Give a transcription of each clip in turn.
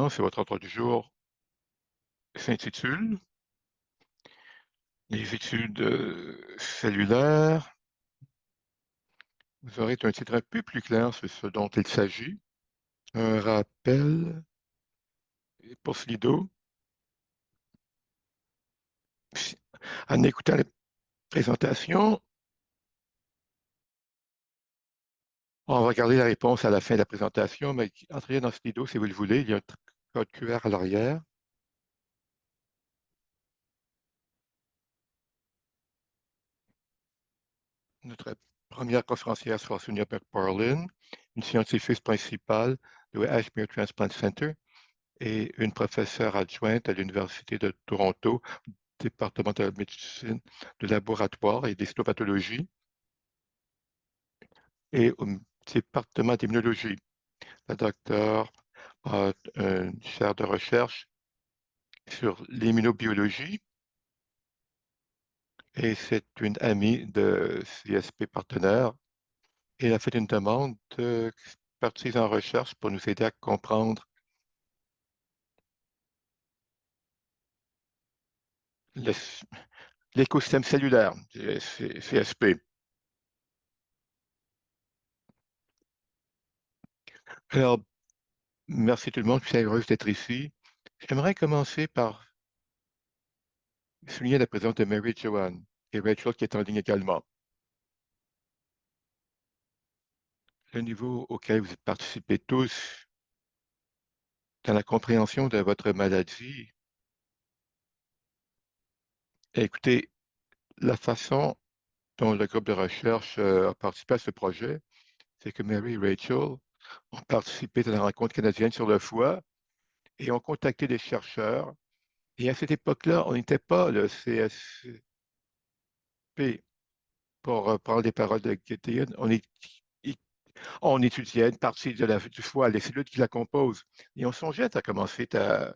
c'est votre ordre du jour s'intitule Les études cellulaires. Vous aurez un titre un peu plus clair sur ce dont il s'agit. Un rappel pour Slido. En écoutant la présentation, on va regarder la réponse à la fin de la présentation, mais entrez dans Slido si vous le voulez. Il y a un code QR à l'arrière. Notre première conférencière sera Sonia McParlin, une scientifique principale de Ashmere Transplant Center et une professeure adjointe à l'Université de Toronto, département de médecine de laboratoire et d'histopathologie, et au département d'immunologie. La docteure a une chaire de recherche sur l'immunobiologie et c'est une amie de CSP Partenaire. Et elle a fait une demande d'expertise en recherche pour nous aider à comprendre l'écosystème cellulaire du CSP. Alors, merci tout le monde, je suis heureuse d'être ici. J'aimerais commencer par souligner la présence de Mary Joanne et Rachel qui est en ligne également. Le niveau auquel vous participez tous dans la compréhension de votre maladie, écoutez, la façon dont le groupe de recherche a participé à ce projet, c'est que Mary et Rachel ont participé à la rencontre canadienne sur le foie et ont contacté des chercheurs. Et à cette époque-là, on n'était pas le CSP, pour reprendre les paroles de Gideon, on étudiait une partie du foie, les cellules qui la composent. Et on songeait à commencer à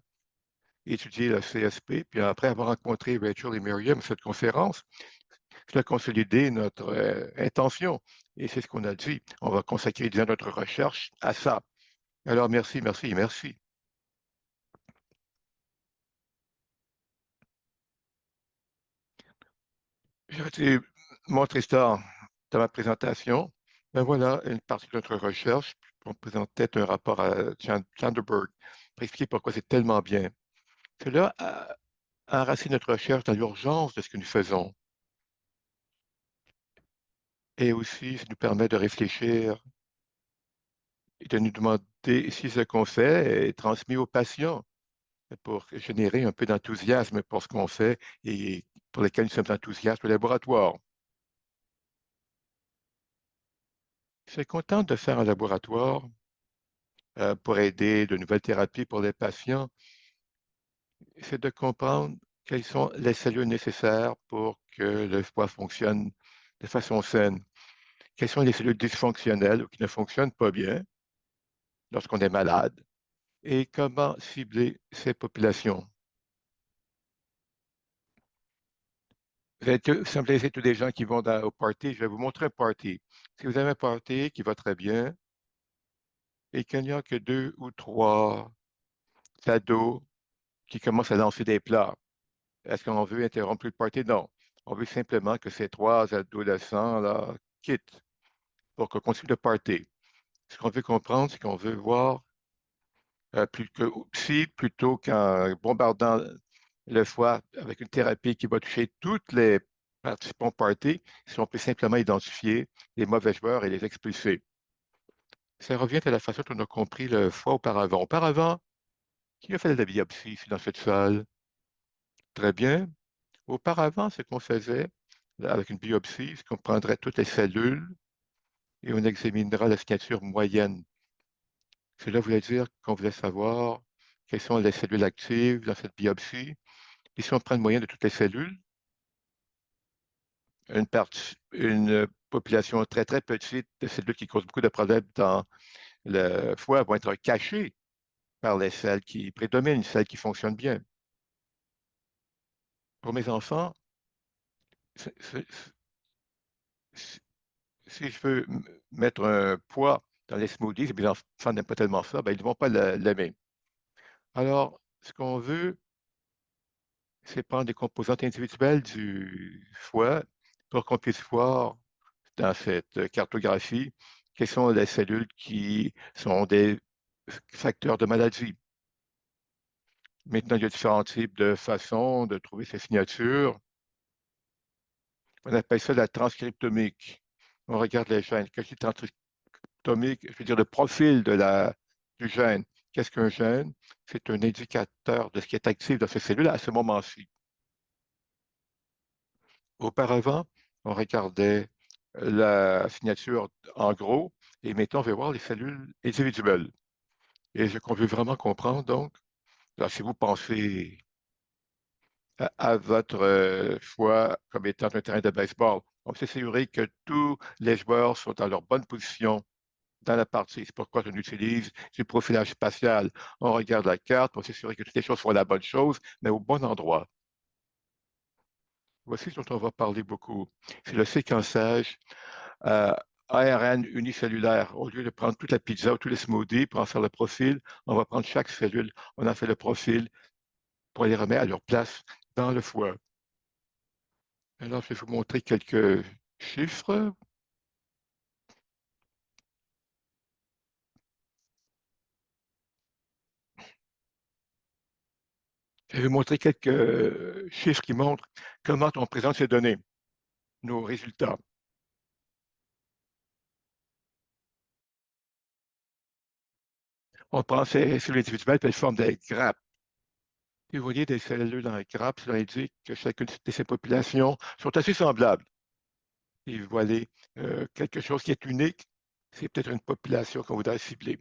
étudier le CSP. Puis après avoir rencontré Rachel et Myriam à cette conférence, ça a consolidé notre intention. Et c'est ce qu'on a dit. On va consacrer disons, notre recherche à ça. Alors merci, merci, merci. J'ai été montré ça dans ma présentation. Ben voilà une partie de notre recherche. On présentait un rapport à Chanderberg pour expliquer pourquoi c'est tellement bien. Cela a enraciné notre recherche dans l'urgence de ce que nous faisons. Et aussi, ça nous permet de réfléchir et de nous demander si ce qu'on fait est transmis aux patients pour générer un peu d'enthousiasme pour ce qu'on fait et pour lesquels nous sommes enthousiastes au laboratoire. Je suis content de faire un laboratoire pour aider de nouvelles thérapies pour les patients. C'est de comprendre quelles sont les cellules nécessaires pour que le foie fonctionne de façon saine. Quelles sont les cellules dysfonctionnelles ou qui ne fonctionnent pas bien lorsqu'on est malade et comment cibler ces populations. Vous semblez être tous des gens qui vont au party. Je vais vous montrer un party. Si vous avez un party qui va très bien et qu'il n'y a que deux ou trois ados qui commencent à lancer des plats, est-ce qu'on veut interrompre le party? Non. On veut simplement que ces trois adolescents-là quittent pour qu'on continue le party. Ce qu'on veut comprendre, c'est qu'on veut voir plutôt qu'en bombardant le foie avec une thérapie qui va toucher toutes les participants au party, si on peut simplement identifier les mauvais joueurs et les expulser. Ça revient à la façon dont on a compris le foie auparavant. Auparavant, qui a fait de la biopsie ici dans cette salle? Très bien. Auparavant, ce qu'on faisait avec une biopsie, c'est qu'on prendrait toutes les cellules et on examinera la signature moyenne. Cela voulait dire qu'on voulait savoir quelles sont les cellules actives dans cette biopsie. Et si on prend une moyenne de toutes les cellules, une population très, très petite de cellules qui causent beaucoup de problèmes dans le foie vont être cachées par les celles qui prédominent, celles qui fonctionnent bien. Pour mes enfants, c'est- c'est- c'est- si je veux mettre un poids dans les smoothies, et mes enfants n'aiment pas tellement ça, ben, ils ne vont pas l'aimer. Alors, ce qu'on veut, c'est prendre des composantes individuelles du foie pour qu'on puisse voir dans cette cartographie quelles sont les cellules qui sont des facteurs de maladie. Maintenant, il y a différents types de façons de trouver ces signatures. On appelle ça la transcriptomique. On regarde les gènes. Quand je dis transcriptomique, je veux dire le profil du gène. Qu'est-ce qu'un gène? C'est un indicateur de ce qui est actif dans ces cellules à ce moment-ci. Auparavant, on regardait la signature en gros et maintenant, on veut voir les cellules individuelles. Et ce qu'on veut vraiment comprendre, donc, là, si vous pensez à votre choix comme étant un terrain de baseball, on peut s'assurer que tous les joueurs sont dans leur bonne position dans la partie. C'est pourquoi on utilise du profilage spatial. On regarde la carte pour s'assurer que toutes les choses font la bonne chose, mais au bon endroit. Voici ce dont on va parler beaucoup. C'est le séquençage euh, ARN unicellulaire. Au lieu de prendre toute la pizza ou tous les smoothies pour en faire le profil, on va prendre chaque cellule, on en fait le profil pour les remettre à leur place dans le foie. Alors, je vais vous montrer quelques chiffres. Je vais vous montrer quelques chiffres qui montrent comment on présente ces données, nos résultats. On prend ces cellules individuelles et elles forment des grappes. Et vous voyez des cellules dans les grappes, cela indique que chacune de ces populations sont assez semblables. Et vous voyez quelque chose qui est unique, c'est peut-être une population qu'on voudrait cibler.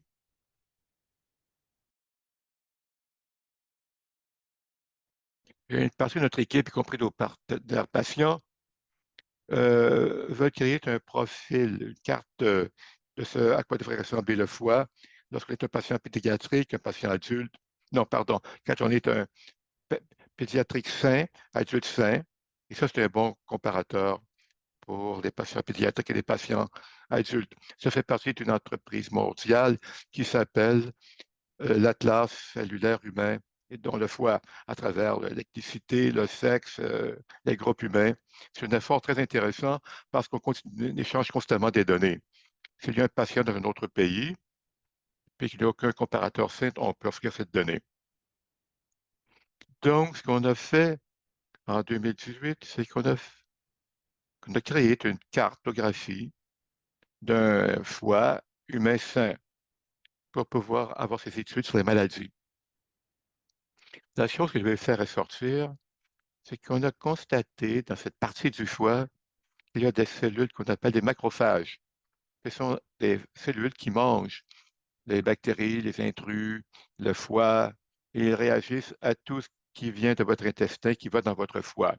Une partie de notre équipe, y compris nos partenaires patients, veulent créer un profil, une carte de ce à quoi devrait ressembler le foie lorsqu'on est un patient pédiatrique, un patient adulte. Non, pardon, quand on est un pé- pédiatrique sain, adulte sain, et ça, c'est un bon comparateur pour les patients pédiatriques et les patients adultes. Ça fait partie d'une entreprise mondiale qui s'appelle l'Atlas cellulaire humain et dont le foie, à travers l'ethnicité, le sexe, les groupes humains. C'est un effort très intéressant parce qu'on échange constamment des données. S'il y a un patient dans un autre pays, puis qu'il n'y a aucun comparateur simple, on peut offrir cette donnée. Donc, ce qu'on a fait en 2018, c'est qu'on a créé une cartographie d'un foie humain sain pour pouvoir avoir ces études sur les maladies. La chose que je vais faire ressortir, c'est qu'on a constaté dans cette partie du foie qu'il y a des cellules qu'on appelle des macrophages. Ce sont des cellules qui mangent les bactéries, les intrus, le foie, et ils réagissent à tout ce qui vient de votre intestin, qui va dans votre foie.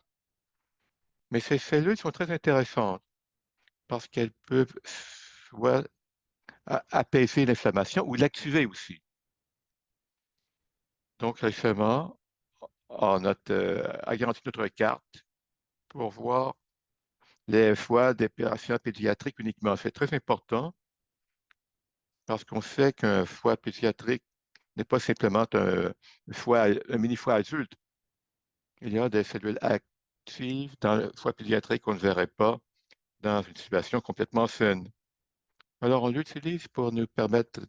Mais ces cellules sont très intéressantes parce qu'elles peuvent soit apaiser l'inflammation ou l'activer aussi. Donc récemment, on a agrandi notre carte pour voir les foies des patients pédiatriques uniquement. C'est très important parce qu'on sait qu'un foie pédiatrique n'est pas simplement un mini-foie adulte. Il y a des cellules actives dans le foie pédiatrique qu'on ne verrait pas dans une situation complètement saine. Alors, on l'utilise pour nous permettre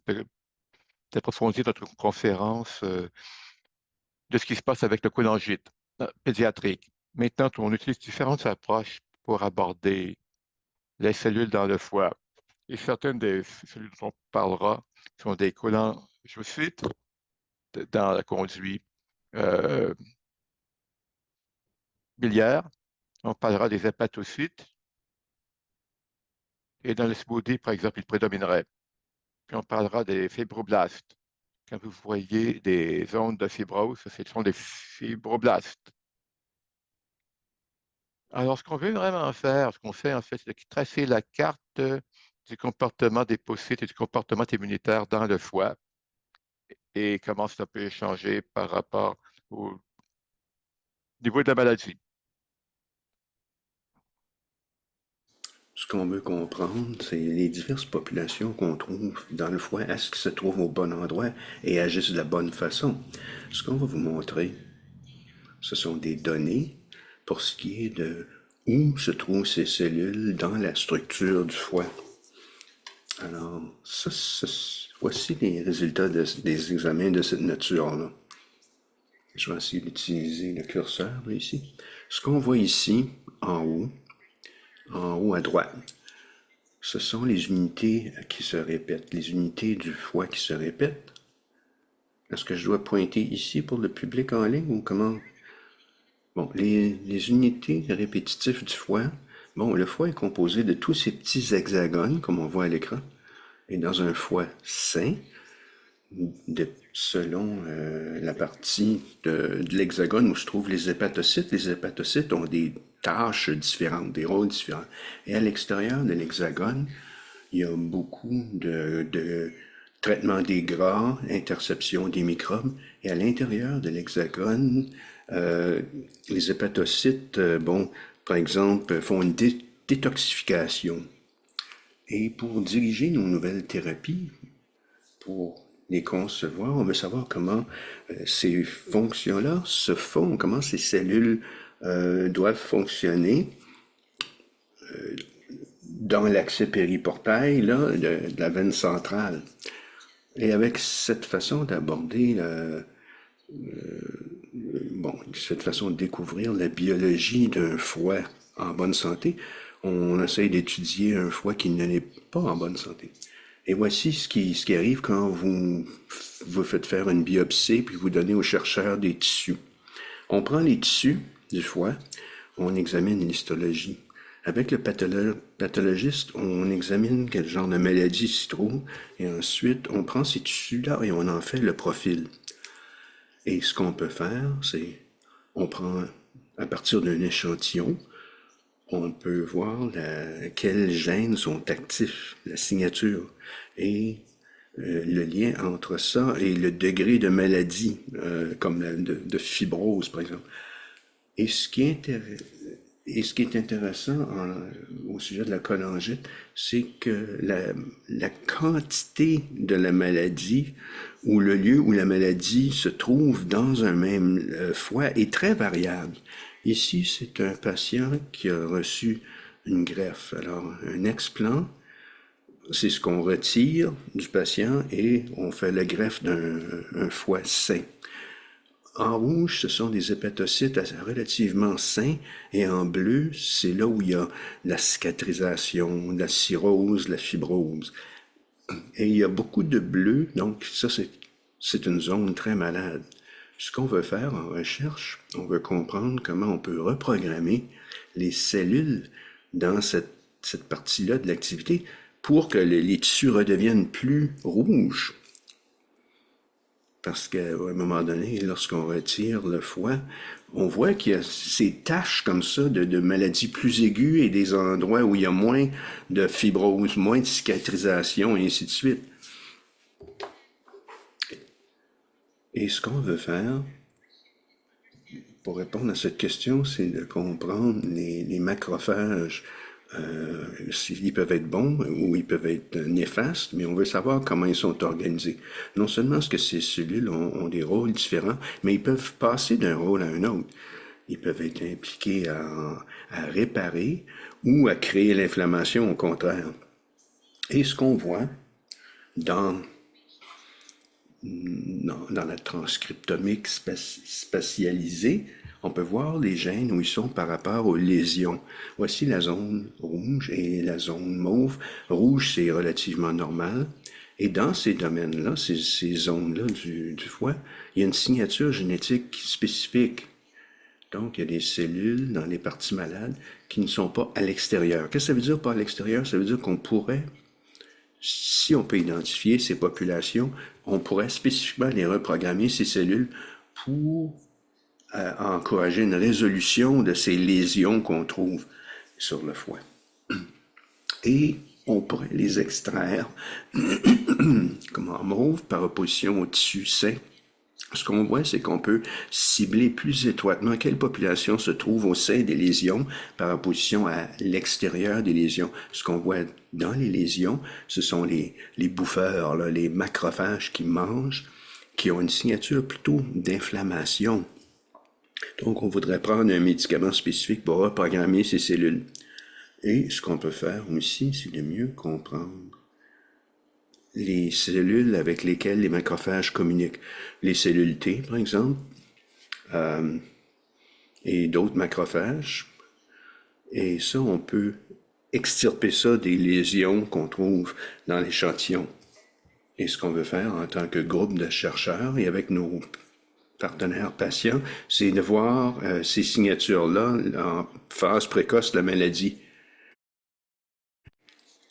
d'approfondir notre conférence de ce qui se passe avec le cholangite pédiatrique. Maintenant, on utilise différentes approches pour aborder les cellules dans le foie. Et certaines des cellules dont on parlera sont des cholangiocytes dans la conduite euh, biliaire. On parlera des hépatocytes et dans le smoothie, par exemple, il prédominerait. Puis on parlera des fibroblastes. Quand vous voyez des zones de fibrose, ce sont des fibroblastes. Alors, ce qu'on veut vraiment faire, ce qu'on fait en fait, c'est de tracer la carte du comportement des pocytes et du comportement immunitaire dans le foie et comment ça peut changer par rapport au niveau de la maladie. Ce qu'on veut comprendre, c'est les diverses populations qu'on trouve dans le foie, est-ce qu'ils se trouvent au bon endroit et agissent de la bonne façon. Ce qu'on va vous montrer, ce sont des données pour ce qui est de où se trouvent ces cellules dans la structure du foie. Alors, voici les résultats des examens de cette nature-là. Je vais essayer d'utiliser le curseur là, ici. Ce qu'on voit ici, en haut à droite, ce sont les unités qui se répètent, les unités du foie qui se répètent. Est-ce que je dois pointer ici pour le public en ligne ou comment? Bon, les unités répétitives du foie. Bon, le foie est composé de tous ces petits hexagones, comme on voit à l'écran. Et dans un foie sain, selon la partie de l'hexagone où se trouvent les hépatocytes ont des tâches différentes, des rôles différents. Et à l'extérieur de l'hexagone, il y a beaucoup de traitement des gras, interception des microbes. Et à l'intérieur de l'hexagone, les hépatocytes, par exemple, font une détoxification. Et pour diriger nos nouvelles thérapies, pour les concevoir, on veut savoir comment ces fonctions-là se font, comment ces cellules doivent fonctionner dans l'accès périportail là, de la veine centrale. Et avec cette façon d'aborder cette façon de découvrir la biologie d'un foie en bonne santé, on essaye d'étudier un foie qui ne l'est pas en bonne santé. Et voici ce qui arrive quand vous faites faire une biopsie puis vous donnez aux chercheurs des tissus. On prend les tissus du foie, on examine l'histologie. Avec le pathologiste, on examine quel genre de maladie s'y trouve et ensuite on prend ces tissus-là et on en fait le profil. Et ce qu'on peut faire, c'est on prend à partir d'un échantillon, on peut voir quels gènes sont actifs, la signature, et le lien entre ça et le degré de maladie, comme de fibrose, par exemple. Et ce qui est intéressant au sujet de la cholangite, c'est que la quantité de la maladie ou le lieu où la maladie se trouve dans un même foie est très variable. Ici, c'est un patient qui a reçu une greffe. Alors, un explant, c'est ce qu'on retire du patient et on fait la greffe d'un foie sain. En rouge, ce sont des hépatocytes relativement sains, et en bleu, c'est là où il y a la cicatrisation, la cirrhose, la fibrose. Et il y a beaucoup de bleu, donc ça, c'est une zone très malade. Ce qu'on veut faire en recherche, on veut comprendre comment on peut reprogrammer les cellules dans cette partie-là de l'activité pour que les tissus redeviennent plus rouges. Parce qu'à un moment donné, lorsqu'on retire le foie, on voit qu'il y a ces taches comme ça de maladies plus aiguës et des endroits où il y a moins de fibrose, moins de cicatrisation et ainsi de suite. Et ce qu'on veut faire, pour répondre à cette question, c'est de comprendre les macrophages. Ils peuvent être bons ou ils peuvent être néfastes, mais on veut savoir comment ils sont organisés. Non seulement est-ce que ces cellules ont des rôles différents, mais ils peuvent passer d'un rôle à un autre. Ils peuvent être impliqués à réparer ou à créer l'inflammation au contraire. Et ce qu'on voit dans la transcriptomique spatialisée, on peut voir les gènes où ils sont par rapport aux lésions. Voici la zone rouge et la zone mauve. Rouge, c'est relativement normal. Et dans ces domaines-là, ces zones-là du foie, il y a une signature génétique spécifique. Donc, il y a des cellules dans les parties malades qui ne sont pas à l'extérieur. Qu'est-ce que ça veut dire pas à l'extérieur? Ça veut dire qu'on pourrait, si on peut identifier ces populations, on pourrait spécifiquement les reprogrammer, ces cellules, pour encourager une résolution de ces lésions qu'on trouve sur le foie. Et on pourrait les extraire comme en mauve par opposition au tissu sain. Ce qu'on voit, c'est qu'on peut cibler plus étroitement quelle population se trouve au sein des lésions par opposition à l'extérieur des lésions. Ce qu'on voit dans les lésions, ce sont les bouffeurs, là, les macrophages qui mangent, qui ont une signature plutôt d'inflammation. Donc, on voudrait prendre un médicament spécifique pour reprogrammer ces cellules. Et ce qu'on peut faire aussi, c'est de mieux comprendre les cellules avec lesquelles les macrophages communiquent. Les cellules T, par exemple, et d'autres macrophages. Et ça, on peut extirper ça des lésions qu'on trouve dans l'échantillon. Et ce qu'on veut faire en tant que groupe de chercheurs et avec nos partenaires patients, c'est de voir ces signatures-là en phase précoce de la maladie.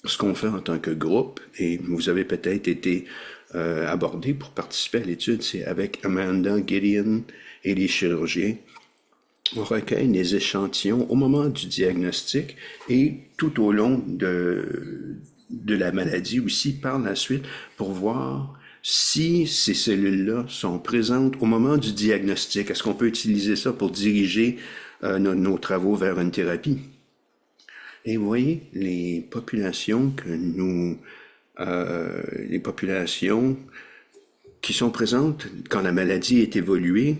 Ce qu'on fait en tant que groupe, et vous avez peut-être été abordé pour participer à l'étude, c'est avec Amanda Gideon et les chirurgiens. On recueille des échantillons au moment du diagnostic et tout au long de la maladie aussi par la suite pour voir si ces cellules-là sont présentes au moment du diagnostic. Est-ce qu'on peut utiliser ça pour diriger nos travaux vers une thérapie? Et vous voyez, les populations qui sont présentes quand la maladie est évoluée,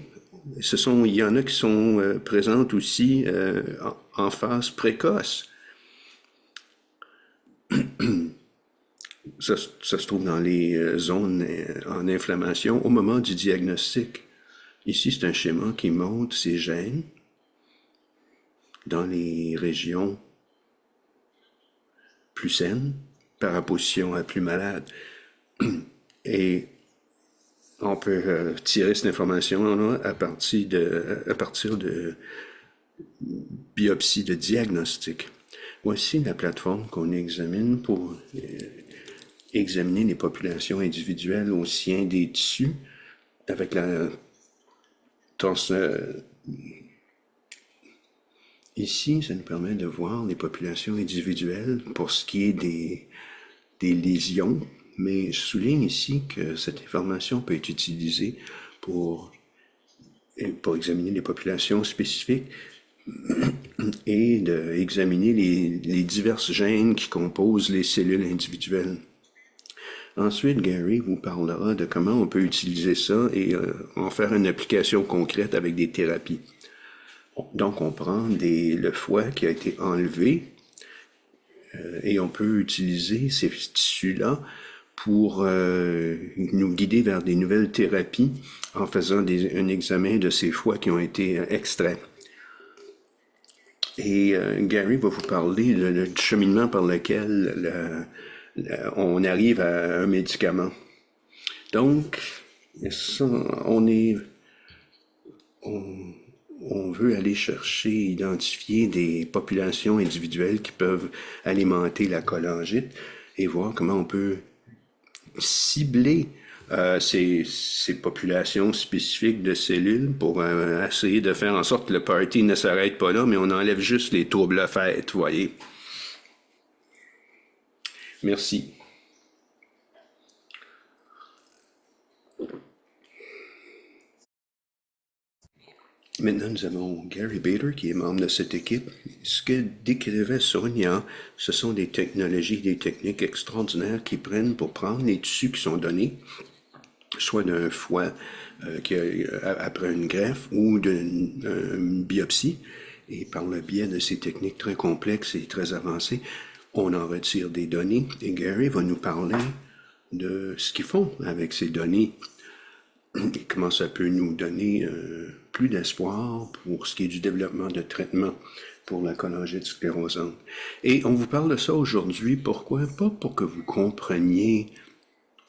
il y en a qui sont présentes aussi en phase précoce. Ça se trouve dans les zones en inflammation au moment du diagnostic. Ici, c'est un schéma qui montre ces gènes dans les régions plus saines par opposition à plus malades. Et on peut tirer cette information-là à partir de biopsie de diagnostic. Voici la plateforme qu'on examine pour examiner les populations individuelles au sein des tissus avec ici, ça nous permet de voir les populations individuelles pour ce qui est des lésions, mais je souligne ici que cette information peut être utilisée pour examiner les populations spécifiques et d'examiner les diverses gènes qui composent les cellules individuelles. Ensuite, Gary vous parlera de comment on peut utiliser ça et en faire une application concrète avec des thérapies. Donc, on prend le foie qui a été enlevé et on peut utiliser ces tissus-là pour nous guider vers des nouvelles thérapies en faisant un examen de ces foies qui ont été extraits. Et Gary va vous parler du cheminement par lequel on arrive à un médicament. Donc, ça, on veut aller chercher, identifier des populations individuelles qui peuvent alimenter la cholangite et voir comment on peut cibler ces populations spécifiques de cellules pour essayer de faire en sorte que le party ne s'arrête pas là, mais on enlève juste les troubles à fête, vous voyez. Merci. Maintenant, nous avons Gary Bader, qui est membre de cette équipe. Ce que décrivait Sonia, ce sont des technologies, des techniques extraordinaires qui prennent pour prendre les tissus qui sont donnés, soit d'un foie après une greffe ou d'une biopsie, et par le biais de ces techniques très complexes et très avancées, on en retire des données. Et Gary va nous parler de ce qu'ils font avec ces données et comment ça peut nous donner plus d'espoir pour ce qui est du développement de traitement pour la cholangite sclérosante. Et on vous parle de ça aujourd'hui, pourquoi? Pas pour que vous compreniez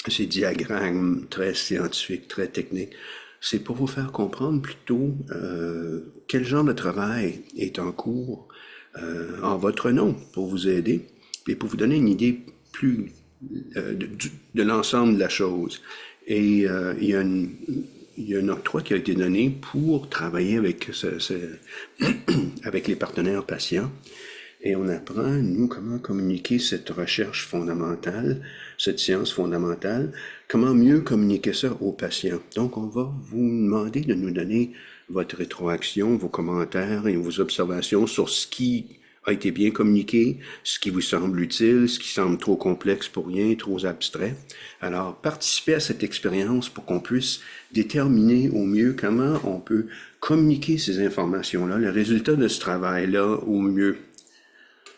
ces diagrammes très scientifiques, très techniques. C'est pour vous faire comprendre plutôt quel genre de travail est en cours en votre nom pour vous aider et pour vous donner une idée plus de l'ensemble de la chose. Et il y a un octroi qui a été donné pour travailler avec avec les partenaires patients. Et on apprend, nous, comment communiquer cette recherche fondamentale, cette science fondamentale, comment mieux communiquer ça aux patients. Donc, on va vous demander de nous donner votre rétroaction, vos commentaires et vos observations sur ce qui a été bien communiqué, ce qui vous semble utile, ce qui semble trop complexe pour rien, trop abstrait. Alors, participez à cette expérience pour qu'on puisse déterminer au mieux comment on peut communiquer ces informations-là, le résultat de ce travail-là au mieux.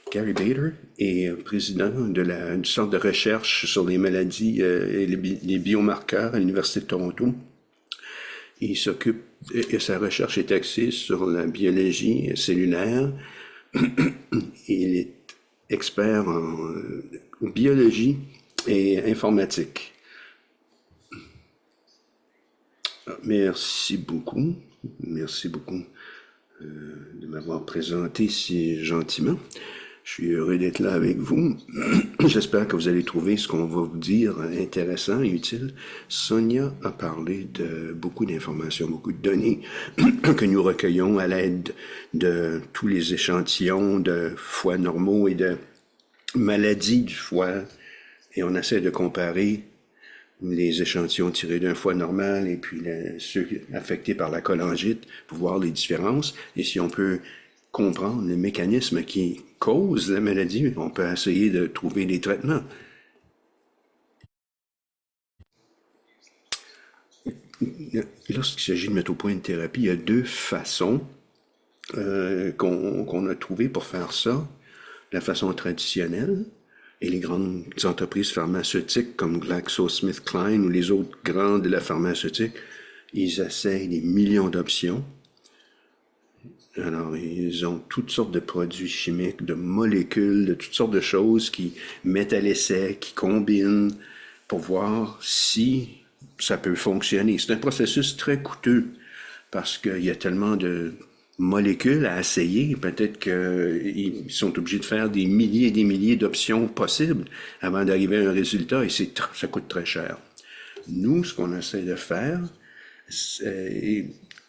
Gary Bader est président du Centre de recherche sur les maladies et les biomarqueurs à l'Université de Toronto. Il s'occupe, et sa recherche est axée sur la biologie cellulaire. Il est expert en biologie et informatique. Merci beaucoup. Merci beaucoup de m'avoir présenté si gentiment. Je suis heureux d'être là avec vous. J'espère que vous allez trouver ce qu'on va vous dire intéressant et utile. Sonia a parlé de beaucoup d'informations, beaucoup de données que nous recueillons à l'aide de tous les échantillons de foie normaux et de maladies du foie. Et on essaie de comparer les échantillons tirés d'un foie normal et puis ceux affectés par la cholangite pour voir les différences. Et si on peut comprendre les mécanismes qui causent la maladie, on peut essayer de trouver des traitements. Lorsqu'il s'agit de mettre au point une thérapie, il y a deux façons qu'on a trouvées pour faire ça. La façon traditionnelle, et les grandes entreprises pharmaceutiques comme GlaxoSmithKline ou les autres grands de la pharmaceutique, ils essayent des millions d'options. Alors, ils ont toutes sortes de produits chimiques, de molécules, de toutes sortes de choses qui mettent à l'essai, qui combinent pour voir si ça peut fonctionner. C'est un processus très coûteux parce qu'il y a tellement de molécules à essayer. Peut-être qu'ils sont obligés de faire des milliers et des milliers d'options possibles avant d'arriver à un résultat et ça coûte très cher. Nous, ce qu'on essaie de faire,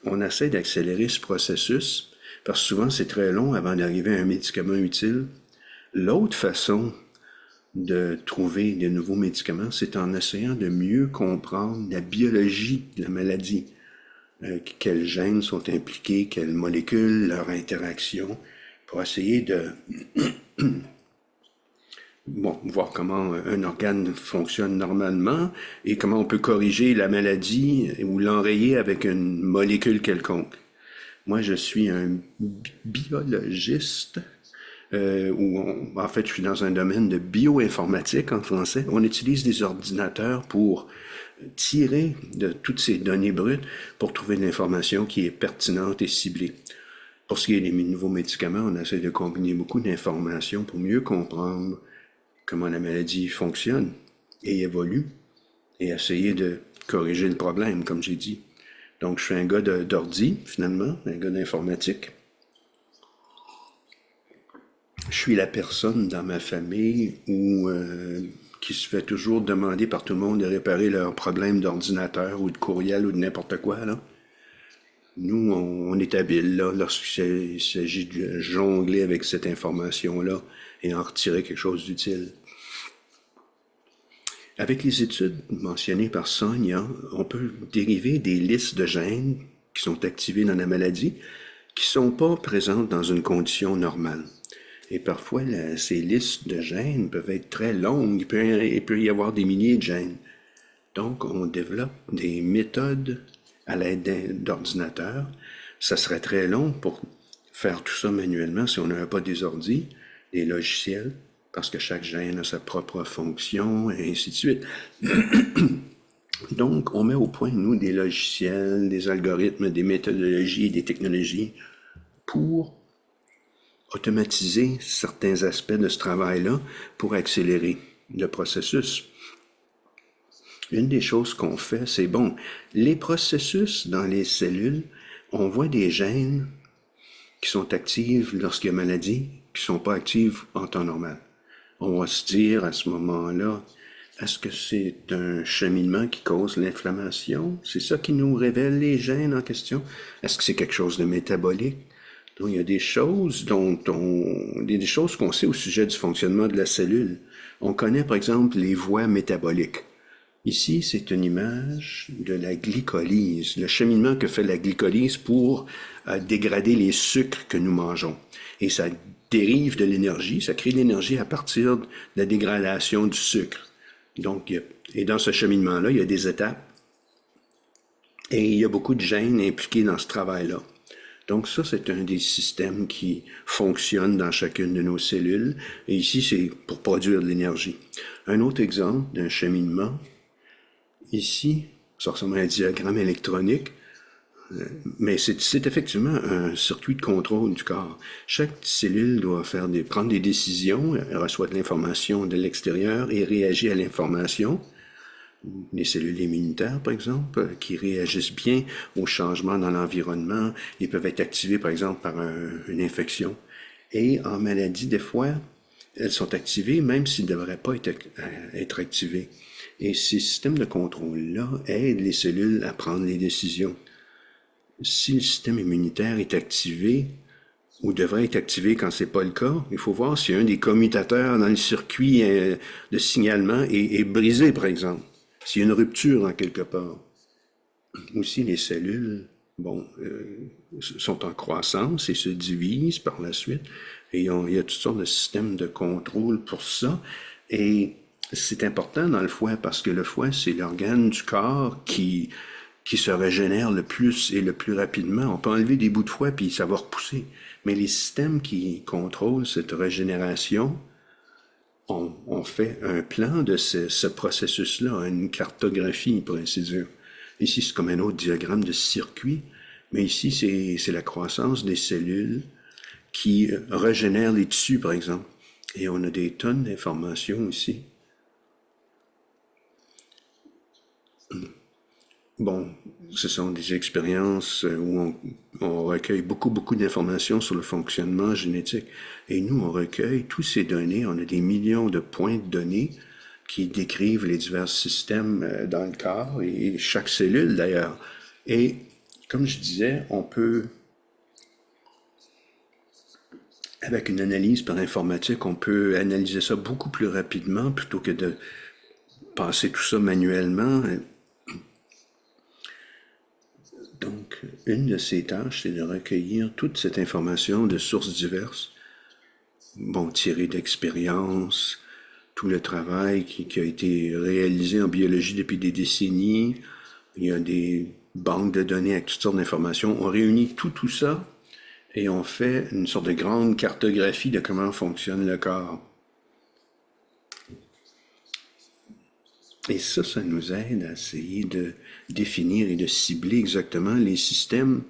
on essaie d'accélérer ce processus parce que souvent c'est très long avant d'arriver à un médicament utile. L'autre façon de trouver de nouveaux médicaments, c'est en essayant de mieux comprendre la biologie de la maladie. Quels gènes sont impliqués, quelles molécules, leur interaction, pour essayer de voir comment un organe fonctionne normalement et comment on peut corriger la maladie ou l'enrayer avec une molécule quelconque. Moi, je suis un biologiste, en fait, je suis dans un domaine de bioinformatique en français. On utilise des ordinateurs pour tirer de toutes ces données brutes pour trouver de l'information qui est pertinente et ciblée. Pour ce qui est des nouveaux médicaments, on essaie de combiner beaucoup d'informations pour mieux comprendre comment la maladie fonctionne et évolue et essayer de corriger le problème, comme j'ai dit. Donc, je suis un gars d'ordi, finalement, un gars d'informatique. Je suis la personne dans ma famille qui se fait toujours demander par tout le monde de réparer leurs problèmes d'ordinateur ou de courriel ou de n'importe quoi, là. Nous, on est habile, là, lorsqu'il s'agit de jongler avec cette information-là et en retirer quelque chose d'utile. Avec les études mentionnées par Sonia, on peut dériver des listes de gènes qui sont activés dans la maladie qui ne sont pas présentes dans une condition normale. Et parfois, ces listes de gènes peuvent être très longues, il peut y avoir des milliers de gènes. Donc, on développe des méthodes à l'aide d'ordinateurs. Ça serait très long pour faire tout ça manuellement si on n'avait pas des ordis, des logiciels, parce que chaque gène a sa propre fonction, et ainsi de suite. Donc, on met au point, nous, des logiciels, des algorithmes, des méthodologies, des technologies pour automatiser certains aspects de ce travail-là pour accélérer le processus. Une des choses qu'on fait, c'est les processus dans les cellules, on voit des gènes qui sont actifs lorsqu'il y a maladie, qui ne sont pas actifs en temps normal. On va se dire à ce moment-là, est-ce que c'est un cheminement qui cause l'inflammation? C'est ça qui nous révèle les gènes en question? Est-ce que c'est quelque chose de métabolique? Donc, il y a des choses des choses qu'on sait au sujet du fonctionnement de la cellule. On connaît, par exemple, les voies métaboliques. Ici, c'est une image de la glycolyse, le cheminement que fait la glycolyse pour dégrader les sucres que nous mangeons. Et ça dérive de l'énergie, ça crée de l'énergie à partir de la dégradation du sucre. Donc, et dans ce cheminement-là, il y a des étapes et il y a beaucoup de gènes impliqués dans ce travail-là. Donc ça, c'est un des systèmes qui fonctionne dans chacune de nos cellules. Et ici, c'est pour produire de l'énergie. Un autre exemple d'un cheminement, ici, ça ressemble à un diagramme électronique, mais c'est effectivement un circuit de contrôle du corps. Chaque cellule doit prendre des décisions, elle reçoit de l'information de l'extérieur et réagit à l'information. Les cellules immunitaires, par exemple, qui réagissent bien aux changements dans l'environnement, ils peuvent être activés, par exemple, par une infection. Et en maladie, des fois, elles sont activées même s'ils ne devraient pas être activées. Et ces systèmes de contrôle-là aident les cellules à prendre les décisions. Si le système immunitaire est activé, ou devrait être activé quand c'est pas le cas, il faut voir si un des commutateurs dans le circuit de signalement est brisé, par exemple. S'il y a une rupture en quelque part. Aussi, les cellules, sont en croissance et se divisent par la suite. Et il y a toutes sortes de systèmes de contrôle pour ça. Et c'est important dans le foie parce que le foie, c'est l'organe du corps qui se régénère le plus et le plus rapidement. On peut enlever des bouts de foie puis ça va repousser. Mais les systèmes qui contrôlent cette régénération, on fait un plan de ce processus-là, une cartographie, pour ainsi dire. Ici, c'est comme un autre diagramme de circuit, mais ici, c'est la croissance des cellules qui régénèrent les tissus, par exemple. Et on a des tonnes d'informations ici. Bon, ce sont des expériences où on recueille beaucoup d'informations sur le fonctionnement génétique. Et nous, on recueille tous ces données. On a des millions de points de données qui décrivent les divers systèmes dans le corps et chaque cellule d'ailleurs. Et comme je disais, on peut, avec une analyse par informatique, on peut analyser ça beaucoup plus rapidement plutôt que de passer tout ça manuellement. Donc, une de ces tâches, c'est de recueillir toute cette information de sources diverses, tirée d'expériences, tout le travail qui a été réalisé en biologie depuis des décennies. Il y a des banques de données avec toutes sortes d'informations. On réunit tout ça et on fait une sorte de grande cartographie de comment fonctionne le corps. Et ça nous aide à essayer de définir et de cibler exactement les systèmes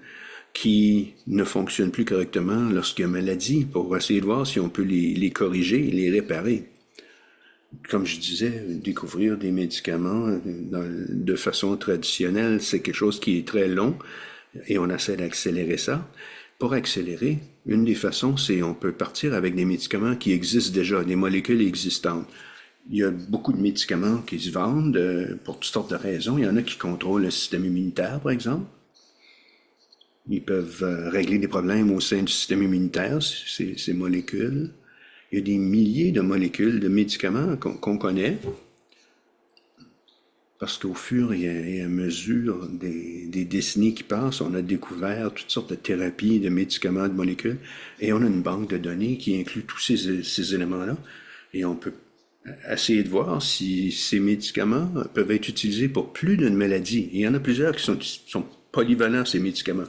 qui ne fonctionnent plus correctement lorsqu'il y a maladie, pour essayer de voir si on peut les corriger et les réparer. Comme je disais, découvrir des médicaments de façon traditionnelle, c'est quelque chose qui est très long et on essaie d'accélérer ça. Pour accélérer, une des façons, c'est on peut partir avec des médicaments qui existent déjà, des molécules existantes. Il y a beaucoup de médicaments qui se vendent pour toutes sortes de raisons. Il y en a qui contrôlent le système immunitaire, par exemple. Ils peuvent régler des problèmes au sein du système immunitaire, ces molécules. Il y a des milliers de molécules de médicaments qu'on connaît. Parce qu'au fur et à mesure des décennies qui passent, on a découvert toutes sortes de thérapies, de médicaments, de molécules. Et on a une banque de données qui inclut tous ces éléments-là. Et on peut essayer de voir si ces médicaments peuvent être utilisés pour plus d'une maladie. Il y en a plusieurs qui sont polyvalents, ces médicaments.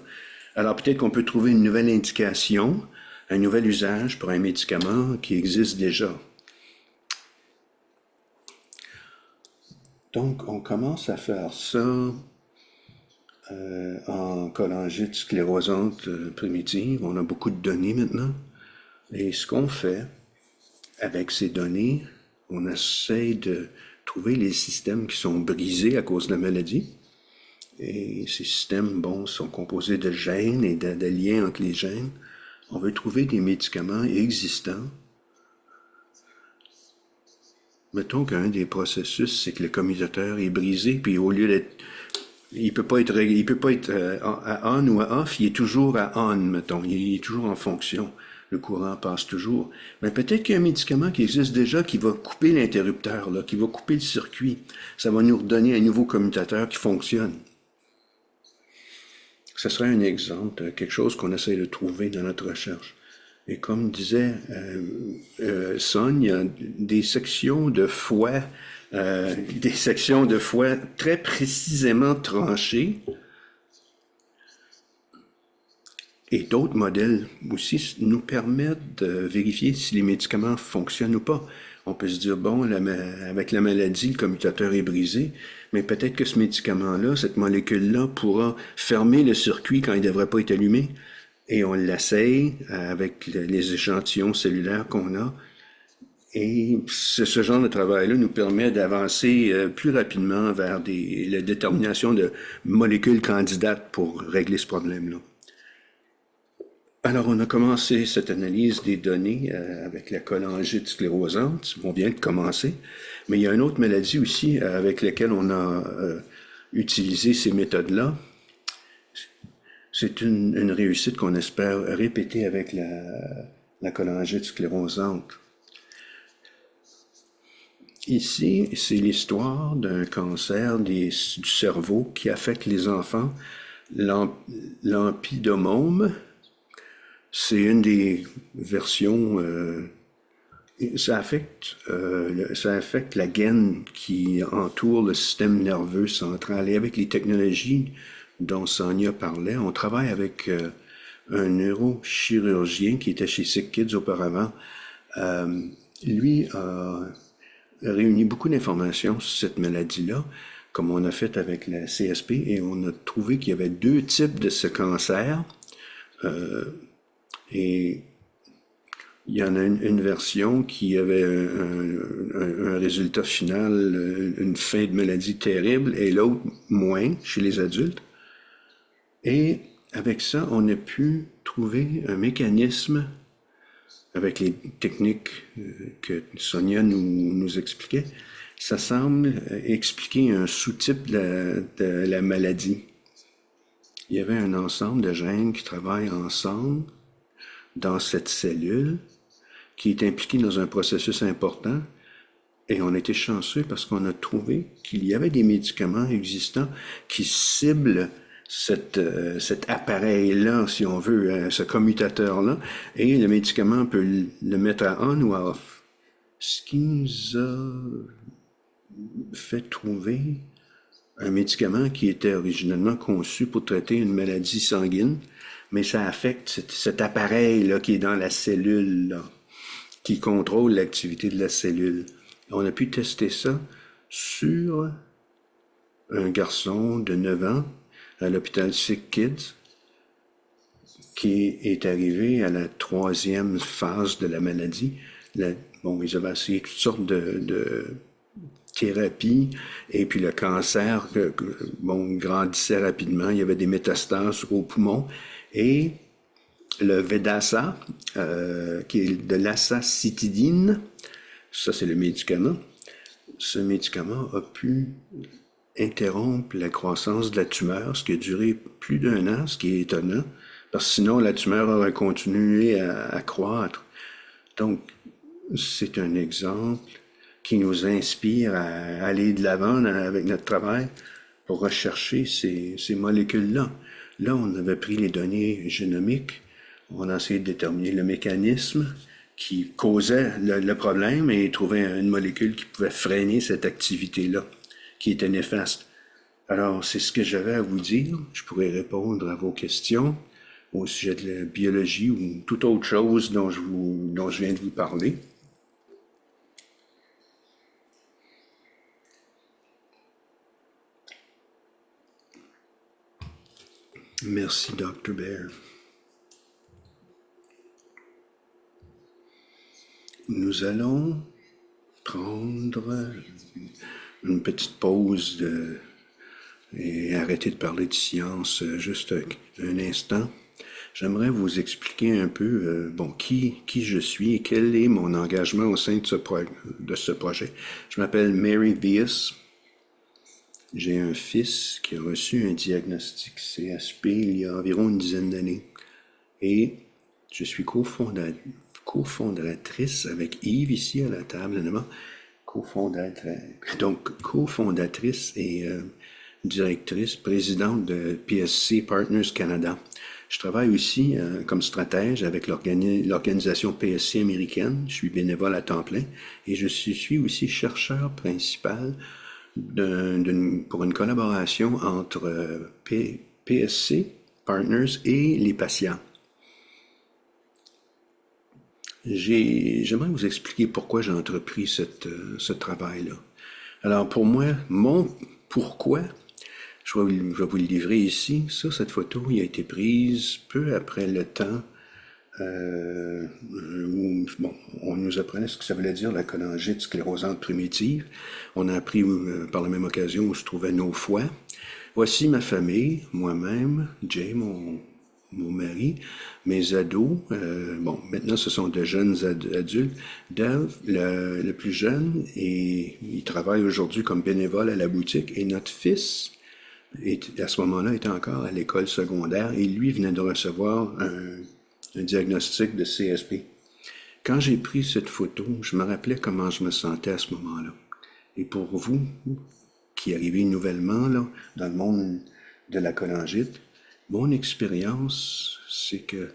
Alors peut-être qu'on peut trouver une nouvelle indication, un nouvel usage pour un médicament qui existe déjà. Donc on commence à faire ça en cholangite sclérosante primitive. On a beaucoup de données maintenant. Et ce qu'on fait avec ces données, on essaie de trouver les systèmes qui sont brisés à cause de la maladie. Et ces systèmes, sont composés de gènes et de liens entre les gènes. On veut trouver des médicaments existants. Mettons qu'un des processus, c'est que le commutateur est brisé, puis au lieu Il peut pas être à on ou à off, il est toujours à on, mettons. Il est toujours en fonction. Le courant passe toujours. Mais peut-être qu'il y a un médicament qui existe déjà qui va couper l'interrupteur, là, qui va couper le circuit. Ça va nous redonner un nouveau commutateur qui fonctionne. Ce serait un exemple, quelque chose qu'on essaie de trouver dans notre recherche. Et comme disait Son, il y a des sections de foie très précisément tranchées, et d'autres modèles aussi nous permettent de vérifier si les médicaments fonctionnent ou pas. On peut se dire, bon, avec la maladie, le commutateur est brisé, mais peut-être que ce médicament-là, cette molécule-là, pourra fermer le circuit quand il ne devrait pas être allumé. Et on l'essaye avec les échantillons cellulaires qu'on a. Et ce genre de travail-là nous permet d'avancer plus rapidement vers la détermination de molécules candidates pour régler ce problème-là. Alors, on a commencé cette analyse des données avec la cholangite sclérosante. On vient de commencer. Mais il y a une autre maladie aussi avec laquelle on a utilisé ces méthodes-là. C'est une réussite qu'on espère répéter avec la cholangite sclérosante. Ici, c'est l'histoire d'un cancer du cerveau qui affecte les enfants, l'empidomome. C'est une des versions. Ça affecte la gaine qui entoure le système nerveux central. Et avec les technologies dont Sonia parlait, on travaille avec un neurochirurgien qui était chez Sick Kids auparavant. Lui a réuni beaucoup d'informations sur cette maladie-là, comme on a fait avec la CSP, et on a trouvé qu'il y avait 2 types de ce cancer. Et il y en a une version qui avait un résultat final, une fin de maladie terrible, et l'autre moins chez les adultes. Et avec ça, on a pu trouver un mécanisme avec les techniques que Sonia nous expliquait. Ça semble expliquer un sous-type de la maladie. Il y avait un ensemble de gènes qui travaillent ensemble dans cette cellule qui est impliquée dans un processus important. Et on a été chanceux parce qu'on a trouvé qu'il y avait des médicaments existants qui ciblent cet appareil-là, si on veut, ce commutateur-là, et le médicament peut le mettre à on ou à off. Ce qui nous a fait trouver un médicament qui était originellement conçu pour traiter une maladie sanguine, mais ça affecte cet appareil-là qui est dans la cellule, là, qui contrôle l'activité de la cellule. On a pu tester ça sur un garçon de 9 ans à l'hôpital Sick Kids qui est arrivé à la 3e phase de la maladie. Bon, ils avaient essayé toutes sortes de thérapies et puis le cancer grandissait rapidement. Il y avait des métastases au poumon et le Vedasa, qui est de l'acétidine, ça c'est le médicament. Ce médicament a pu interrompre la croissance de la tumeur, ce qui a duré plus d'1 an, ce qui est étonnant, parce que sinon la tumeur aurait continué à croître. Donc, c'est un exemple qui nous inspire à aller de l'avant avec notre travail pour rechercher ces molécules-là. Là, on avait pris les données génomiques, on a essayé de déterminer le mécanisme qui causait le problème et trouver une molécule qui pouvait freiner cette activité-là, qui était néfaste. Alors, c'est ce que j'avais à vous dire. Je pourrais répondre à vos questions au sujet de la biologie ou toute autre chose dont je viens de vous parler. Merci, Dr. Bear. Nous allons prendre une petite pause et arrêter de parler de science juste un instant. J'aimerais vous expliquer un peu qui je suis et quel est mon engagement au sein de ce projet. Je m'appelle Mary Vias. J'ai un fils qui a reçu un diagnostic CSP il y a environ une dizaine d'années. Et je suis cofondatrice avec Yves ici à la table, évidemment, cofondatrice et directrice, présidente de PSC Partners Canada. Je travaille aussi comme stratège avec l'organisation PSC américaine. Je suis bénévole à temps plein et je suis aussi chercheur principal pour une collaboration entre PSC Partners et les patients. J'aimerais vous expliquer pourquoi j'ai entrepris ce travail-là. Alors pour moi, mon pourquoi, je vais vous le livrer ici. Ça, cette photo, il a été prise peu après le temps où bon, on nous apprenait ce que ça voulait dire la cholangite sclérosante primitive. On a appris par la même occasion où se trouvaient nos foies. Voici ma famille, moi-même, Jay, mon mari, mes ados, bon, maintenant ce sont de jeunes adultes. Dave, le plus jeune, et il travaille aujourd'hui comme bénévole à la boutique, et notre fils, à ce moment-là, était encore à l'école secondaire, et lui venait de recevoir un diagnostic de CSP. Quand j'ai pris cette photo, je me rappelais comment je me sentais à ce moment-là. Et pour vous, qui arrivez nouvellement là, dans le monde de la cholangite, mon expérience, c'est que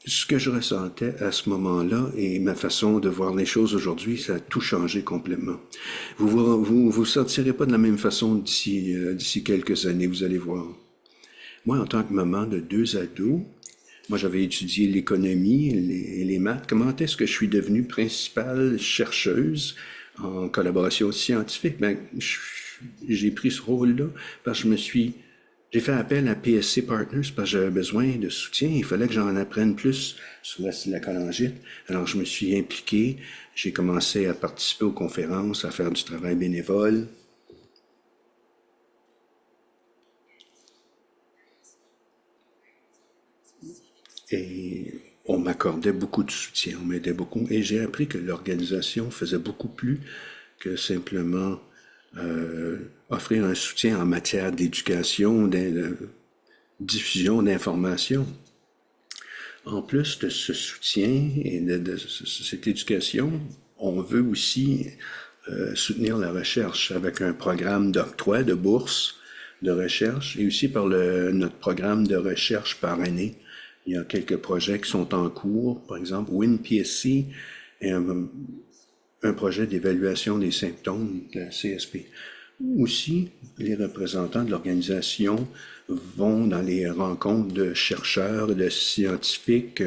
ce que je ressentais à ce moment-là et ma façon de voir les choses aujourd'hui, ça a tout changé complètement. Vous sentirez pas de la même façon d'ici quelques années, vous allez voir. Moi, en tant que maman de deux ados, moi j'avais étudié l'économie et les maths. Comment est-ce que je suis devenue principale chercheuse en collaboration scientifique? Ben, j'ai pris ce rôle-là parce que j'ai fait appel à PSC Partners parce que j'avais besoin de soutien. Il fallait que j'en apprenne plus sur la cholangite. Alors, je me suis impliqué. J'ai commencé à participer aux conférences, à faire du travail bénévole. Et on m'accordait beaucoup de soutien, on m'aidait beaucoup. Et j'ai appris que l'organisation faisait beaucoup plus que simplement offrir un soutien en matière d'éducation, de diffusion d'informations. En plus de ce soutien et de cette éducation, on veut aussi soutenir la recherche avec un programme d'octroi de bourse de recherche et aussi par notre programme de recherche par année. Il y a quelques projets qui sont en cours, par exemple WinPSC est un projet d'évaluation des symptômes de la CSP. Aussi, les représentants de l'organisation vont dans les rencontres de chercheurs, de scientifiques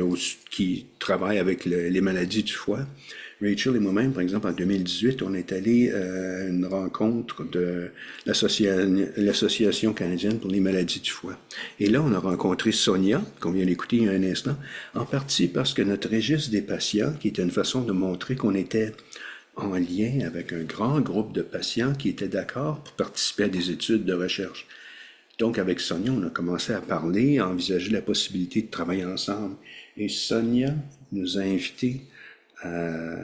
qui travaillent avec les maladies du foie. Rachel et moi-même, par exemple, en 2018, on est allé à une rencontre de l'Association canadienne pour les maladies du foie. Et là, on a rencontré Sonia, qu'on vient d'écouter il y a un instant, en partie parce que notre registre des patients, qui était une façon de montrer qu'on était en lien avec un grand groupe de patients qui étaient d'accord pour participer à des études de recherche. Donc, avec Sonia, on a commencé à parler, à envisager la possibilité de travailler ensemble. Et Sonia nous a invités à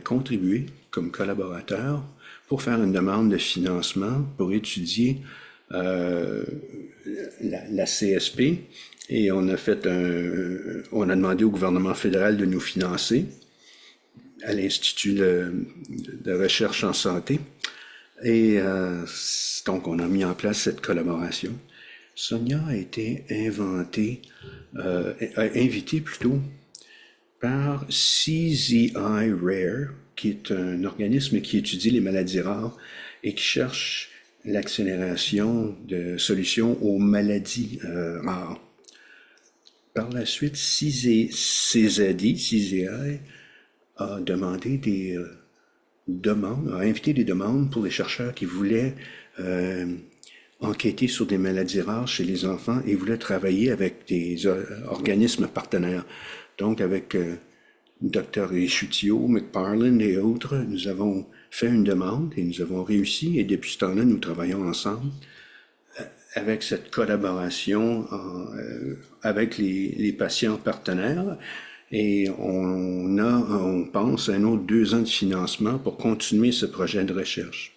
contribuer comme collaborateur pour faire une demande de financement pour étudier la CSP. Et on a demandé au gouvernement fédéral de nous financer à l'Institut de recherche en santé. Et donc, on a mis en place cette collaboration. Sonia a été invitée plutôt par CZI Rare, qui est un organisme qui étudie les maladies rares et qui cherche l'accélération de solutions aux maladies rares. Par la suite, CZI a demandé a invité des demandes pour les chercheurs qui voulaient enquêter sur des maladies rares chez les enfants et voulaient travailler avec des organismes partenaires. Donc, avec Dr. Échutiot, McParland et autres, nous avons fait une demande et nous avons réussi. Et depuis ce temps-là, nous travaillons ensemble avec cette collaboration avec les patients partenaires. Et on pense à un autre 2 ans de financement pour continuer ce projet de recherche.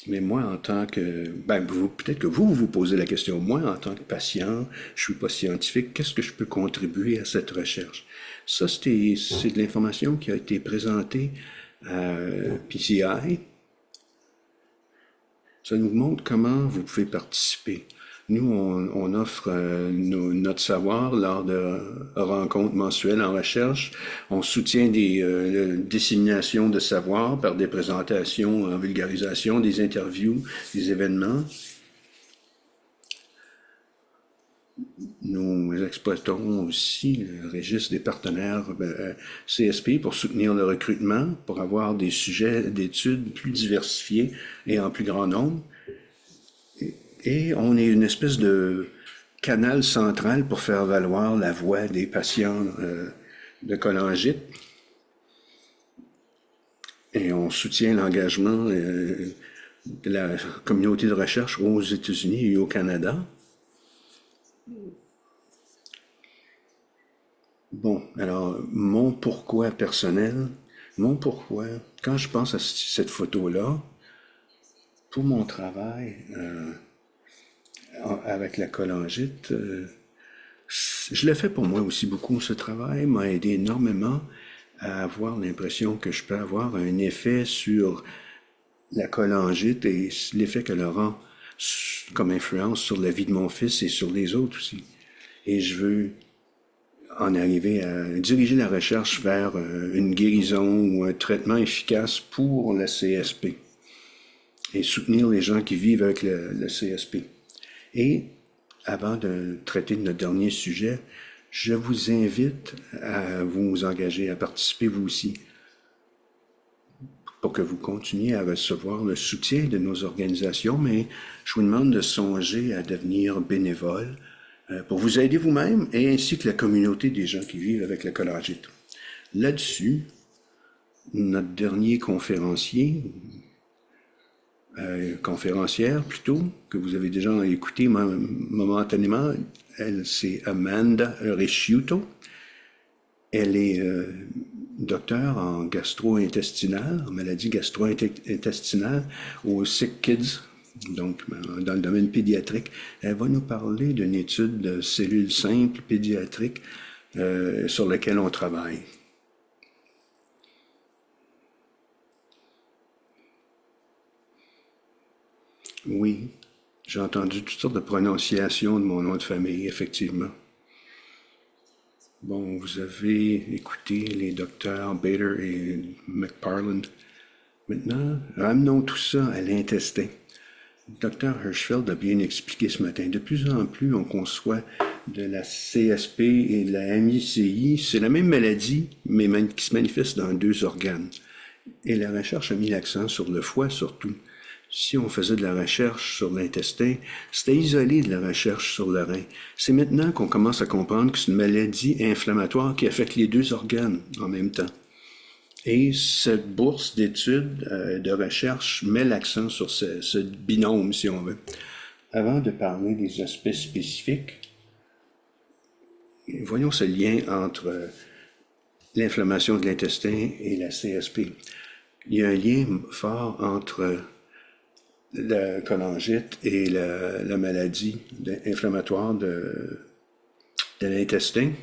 Mais moi, en tant que, ben, peut-être que vous vous posez la question, moi, en tant que patient, je suis pas scientifique, qu'est-ce que je peux contribuer à cette recherche? Ça, c'est de l'information qui a été présentée à PCI. Ça nous montre comment vous pouvez participer. Nous, on offre notre savoir lors de rencontres mensuelles en recherche. On soutient des disséminations de savoir par des présentations en vulgarisation, des interviews, des événements. Nous exploitons aussi le registre des partenaires CSP pour soutenir le recrutement, pour avoir des sujets d'études plus diversifiés et en plus grand nombre. Et on est une espèce de canal central pour faire valoir la voix des patients de cholangite. Et on soutient l'engagement de la communauté de recherche aux États-Unis et au Canada. Bon, alors, mon pourquoi personnel, mon pourquoi, quand je pense à cette photo-là, pour mon travail avec la cholangite, je l'ai fait pour moi aussi beaucoup. Ce travail m'a aidé énormément à avoir l'impression que je peux avoir un effet sur la cholangite et l'effet qu'elle aura comme influence sur la vie de mon fils et sur les autres aussi. Et je veux en arriver à diriger la recherche vers une guérison ou un traitement efficace pour la CSP et soutenir les gens qui vivent avec le CSP. Et avant de traiter de notre dernier sujet, je vous invite à vous engager à participer vous aussi pour que vous continuiez à recevoir le soutien de nos organisations, mais je vous demande de songer à devenir bénévole pour vous aider vous-même et ainsi que la communauté des gens qui vivent avec la cholangite. Là-dessus, notre dernier conférencier, conférencière plutôt, que vous avez déjà écouté momentanément, elle c'est Amanda Resciuto. Elle est docteur en gastro-intestinale, en maladie gastro-intestinale au Sick Kids, donc dans le domaine pédiatrique. Elle va nous parler d'une étude de cellules simples pédiatriques sur laquelle on travaille. Oui, j'ai entendu toutes sortes de prononciations de mon nom de famille, effectivement. Bon, vous avez écouté les docteurs Bader et McParland. Maintenant, ramenons tout ça à l'intestin. Dr Hirschfeld a bien expliqué ce matin. De plus en plus, on conçoit de la CSP et de la MICI. C'est la même maladie, mais qui se manifeste dans deux organes. Et la recherche a mis l'accent sur le foie surtout. Si on faisait de la recherche sur l'intestin, c'était isolé de la recherche sur le rein. C'est maintenant qu'on commence à comprendre que c'est une maladie inflammatoire qui affecte les deux organes en même temps. Et cette bourse d'études, de recherche, met l'accent sur ce binôme, si on veut. Avant de parler des aspects spécifiques, voyons ce lien entre l'inflammation de l'intestin et la CSP. Il y a un lien fort entre la cholangite et la maladie inflammatoire de l'intestin.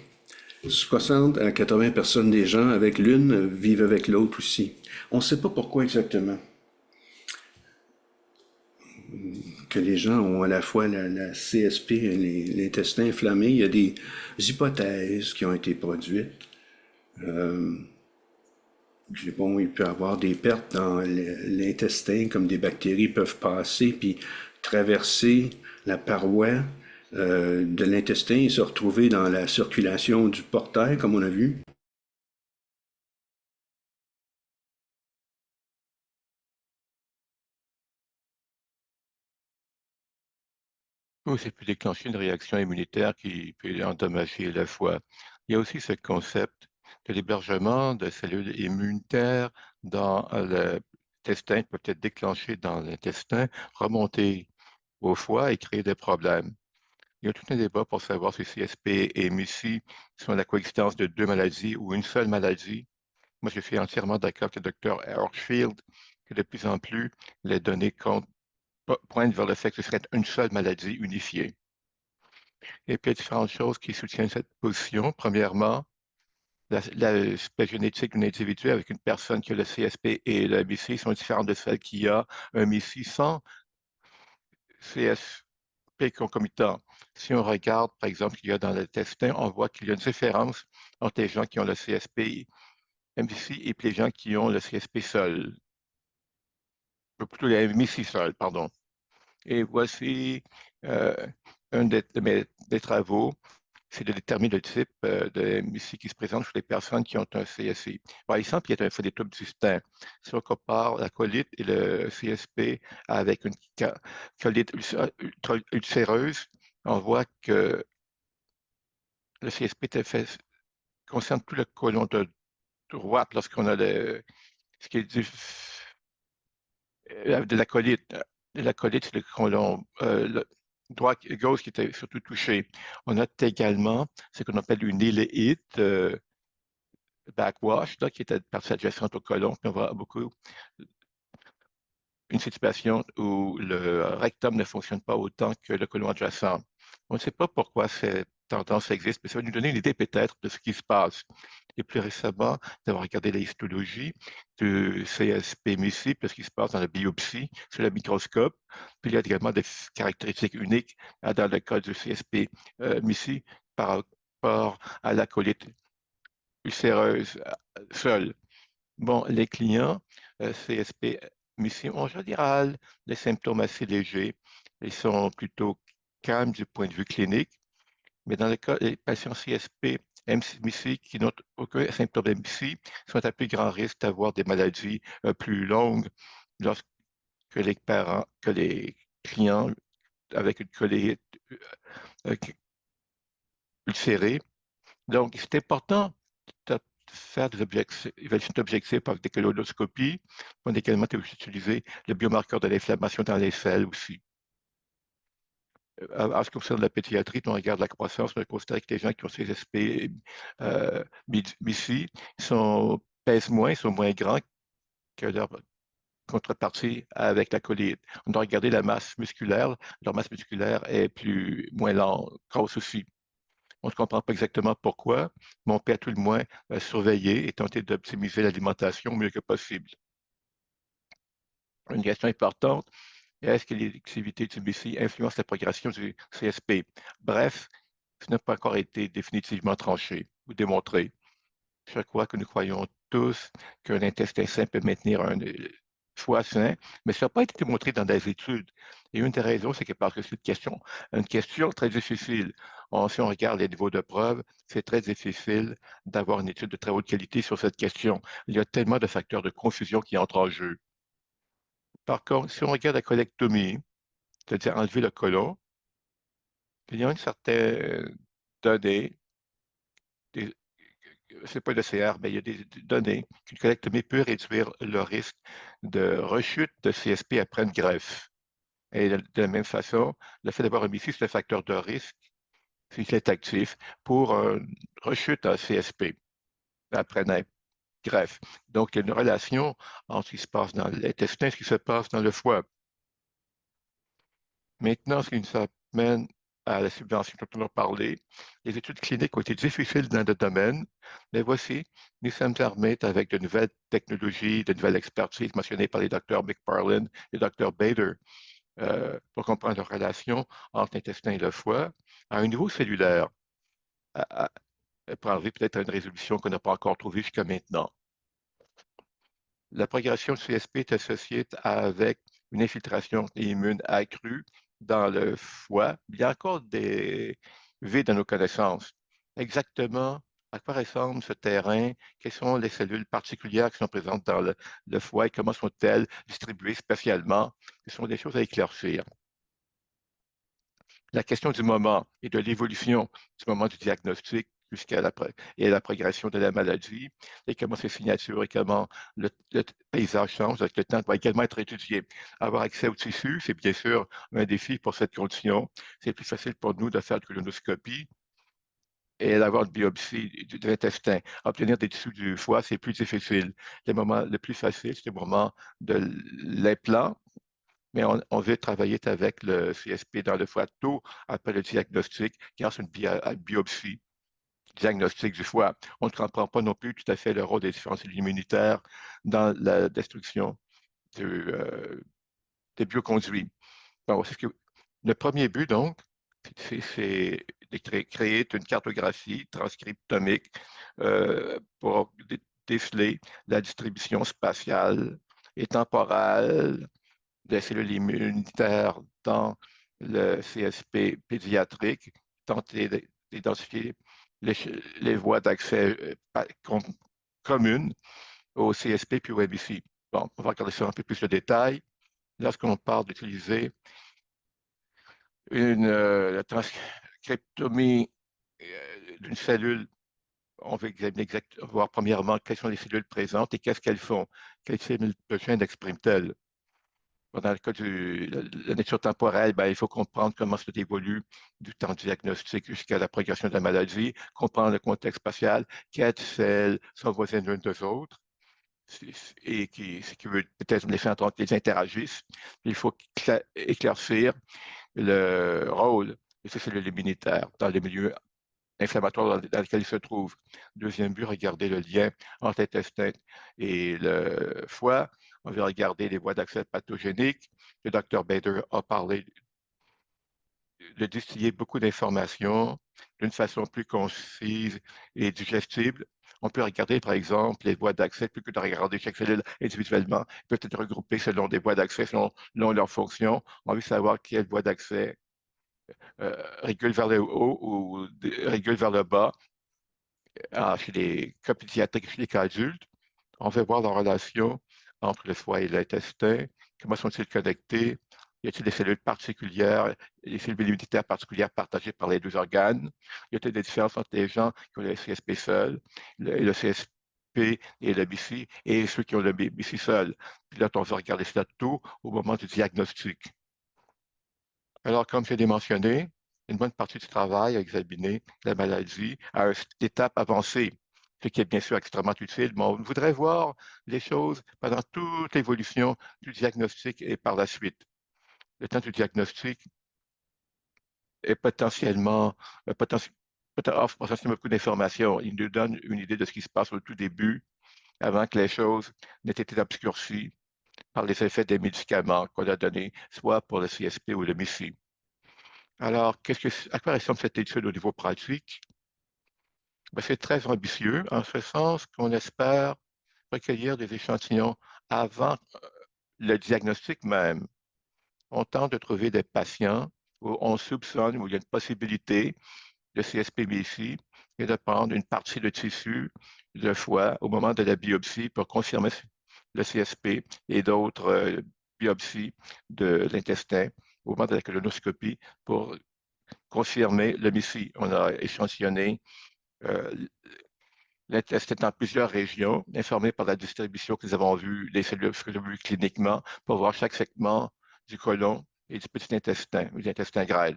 60 à 80 personnes des gens avec l'une vivent avec l'autre aussi. On ne sait pas pourquoi exactement que les gens ont à la fois la CSP et l'intestin inflammé. Il y a des hypothèses qui ont été produites. Bon, il peut y avoir des pertes dans l'intestin, comme des bactéries peuvent passer puis traverser la paroi de l'intestin et se retrouver dans la circulation du portail, comme on a vu. Ou ça peut déclencher une réaction immunitaire qui peut endommager le foie. Il y a aussi ce concept de l'hébergement de cellules immunitaires dans l'intestin, peut être déclenché dans l'intestin, remonter au foie et créer des problèmes. Il y a tout un débat pour savoir si CSP et MUSI sont la coexistence de deux maladies ou une seule maladie. Moi, je suis entièrement d'accord avec le docteur Hirschfield que de plus en plus, les données pointent vers le fait que ce serait une seule maladie unifiée. Et puis, il y a différentes choses qui soutiennent cette position. Premièrement, l'aspect génétique d'un individu avec une personne qui a le CSP et le MIS-C sont différentes de celle qui a un MIS-C sans CSP concomitant. Si on regarde, par exemple, ce qu'il y a dans l'intestin, on voit qu'il y a une différence entre les gens qui ont le CSP MIS-C et puis les gens qui ont le CSP seul, ou plutôt le MIS-C seul, pardon. Et voici euh, un des travaux, c'est de déterminer le type de MIS-C qui se présente chez les personnes qui ont un CSI. Par exemple, il y a un phénotype distinct. Si on compare la colite et le CSP avec une colite ulcéreuse, on voit que le CSP concerne tout le côlon de droite lorsqu'on a ce qui est de la colite. La colite, c'est le côlon droit et gauche qui était surtout touché. On note également ce qu'on appelle une iléite backwash, là, qui était une partie adjacente au côlon. Puis on voit beaucoup une situation où le rectum ne fonctionne pas autant que le côlon adjacent. On ne sait pas pourquoi cette tendance existe, mais ça va nous donner une idée peut-être de ce qui se passe. Et plus récemment, nous avons regardé la histologie du CSP MIS-C, puis ce qui se passe dans la biopsie sur le microscope. Puis il y a également des caractéristiques uniques dans le cas du CSP MIS-C par rapport à la colite ulcéreuse seule. Bon, les clients CSP mission en général, les symptômes assez légers, ils sont plutôt calmes du point de vue clinique, mais dans le cas des patients CSP MCMIC qui n'ont aucun symptôme MCI sont à plus grand risque d'avoir des maladies plus longues lorsque les parents, que les clients avec une colite euh, ulcérée. Donc, c'est important de faire des évaluations d'objectifs avec des colonoscopies. On a également utilisé le biomarqueur de l'inflammation dans les selles aussi. En ce qui concerne la pédiatrie, on regarde la croissance, on constate que les gens qui ont ces SP MICI pèsent moins, sont moins grands que leur contrepartie avec la colite. On doit regarder la masse musculaire. Leur masse musculaire est moins lente, grosse aussi. On ne comprend pas exactement pourquoi, mais on peut à tout le moins surveiller et tenter d'optimiser l'alimentation le mieux que possible. Une question importante, est-ce que les activités du BC influencent la progression du CSP? Bref, ce n'a pas encore été définitivement tranché ou démontré. Je crois que nous croyons tous qu'un intestin sain peut maintenir un foie sain, mais ça n'a pas été démontré dans des études. Et une des raisons, c'est que parce que c'est une question très difficile. Si on regarde les niveaux de preuve, c'est très difficile d'avoir une étude de très haute qualité sur cette question. Il y a tellement de facteurs de confusion qui entrent en jeu. Par contre, si on regarde la colectomie, c'est-à-dire enlever le côlon, il y a une certaine donnée, c'est pas le CR, mais il y a des données qu'une colectomie peut réduire le risque de rechute de CSP après une greffe. Et de la même façon, le fait d'avoir un MIFI, c'est un facteur de risque, s'il est actif, pour une rechute en CSP après une greffe. Donc, il y a une relation entre ce qui se passe dans l'intestin et ce qui se passe dans le foie. Maintenant, ce qui nous amène à la subvention dont on a parlé, les études cliniques ont été difficiles dans le domaine, mais voici, nous sommes armés avec de nouvelles technologies, de nouvelles expertises mentionnées par les docteurs McFarlane et Dr. Bader pour comprendre la relation entre l'intestin et le foie à un niveau cellulaire, à- pour arriver peut-être à une résolution qu'on n'a pas encore trouvée jusqu'à maintenant. La progression du CSP est associée avec une infiltration immune accrue dans le foie. Il y a encore des vides dans nos connaissances. Exactement à quoi ressemble ce terrain, quelles sont les cellules particulières qui sont présentes dans le foie et comment sont-elles distribuées spécialement. Ce sont des choses à éclaircir. La question du moment et de l'évolution du moment du diagnostic jusqu'à la progression de la maladie et comment ses signatures et comment le paysage change avec le temps doit également être étudié. Avoir accès aux tissus, c'est bien sûr un défi pour cette condition. C'est plus facile pour nous de faire de colonoscopie et d'avoir une biopsie de l'intestin. Obtenir des tissus du foie, c'est plus difficile. Le moment le plus facile, c'est le moment de l'implant, mais on veut travailler avec le CSP dans le foie tôt après le diagnostic, grâce à une biopsie diagnostic du foie. On ne comprend pas non plus tout à fait le rôle des différences immunitaires dans la destruction des bioconduits. Bon, le premier but, donc, c'est de créer une cartographie transcriptomique pour déceler la distribution spatiale et temporelle des cellules immunitaires dans le CSP pédiatrique, tenter d'identifier les, les voies d'accès communes au CSP puis au MIC. Bon, on va regarder ça un peu plus de détail. Lorsqu'on parle d'utiliser la transcriptomie d'une cellule, on va examiner voir premièrement quelles sont les cellules présentes et qu'est-ce qu'elles font. Quelles cellules de gènes expriment-elles? Dans le cas de la nature temporelle, ben, il faut comprendre comment ça évolue du temps diagnostic jusqu'à la progression de la maladie, comprendre le contexte spatial, quelles celles sont voisines l'une des autres, et ce qui veut peut-être les faire entendre qu'ils interagissent. Il faut éclaircir le rôle de ces cellules immunitaires dans les milieux inflammatoires dans lesquels ils se trouvent. Deuxième but, regarder le lien entre l'intestin et le foie. On va regarder les voies d'accès pathogéniques. Le docteur Bader a parlé de distiller beaucoup d'informations d'une façon plus concise et digestible. On peut regarder, par exemple, les voies d'accès, plus que de regarder chaque cellule individuellement, peuvent être regroupées selon des voies d'accès, selon leur fonction. On veut savoir quelle voie d'accès régule vers le haut ou régule vers le bas chez les cas pédiatriques et chez les cas adultes. On veut voir la relation entre le foie et l'intestin. Comment sont-ils connectés? Y a-t-il des cellules particulières, des cellules immunitaires particulières partagées par les deux organes? Y a-t-il des différences entre les gens qui ont le CSP seul, le CSP et le BC, et ceux qui ont le BC seul? Puis là, on va regarder cela tout au moment du diagnostic. Alors, comme je l'ai mentionné, une bonne partie du travail a examiné la maladie à une étape avancée, ce qui est bien sûr extrêmement utile, mais on voudrait voir les choses pendant toute l'évolution du diagnostic et par la suite. Le temps du diagnostic est offre potentiellement beaucoup d'informations. Il nous donne une idée de ce qui se passe au tout début, avant que les choses n'aient été obscurcies par les effets des médicaments qu'on a donnés, soit pour le CSP ou le MICI. Alors, à quoi ressemble cette étude au niveau pratique? Ben, c'est très ambitieux, en ce sens qu'on espère recueillir des échantillons avant le diagnostic même. On tente de trouver des patients où on soupçonne, où il y a une possibilité de CSPBC et de prendre une partie de tissu de foie au moment de la biopsie pour confirmer le CSP et d'autres biopsies de l'intestin au moment de la colonoscopie pour confirmer le MICI. On a échantillonné euh, l'intestin dans plusieurs régions, informé par la distribution que nous avons vue des cellules cliniquement pour voir chaque segment du côlon et du petit intestin, ou de l'intestin grêle.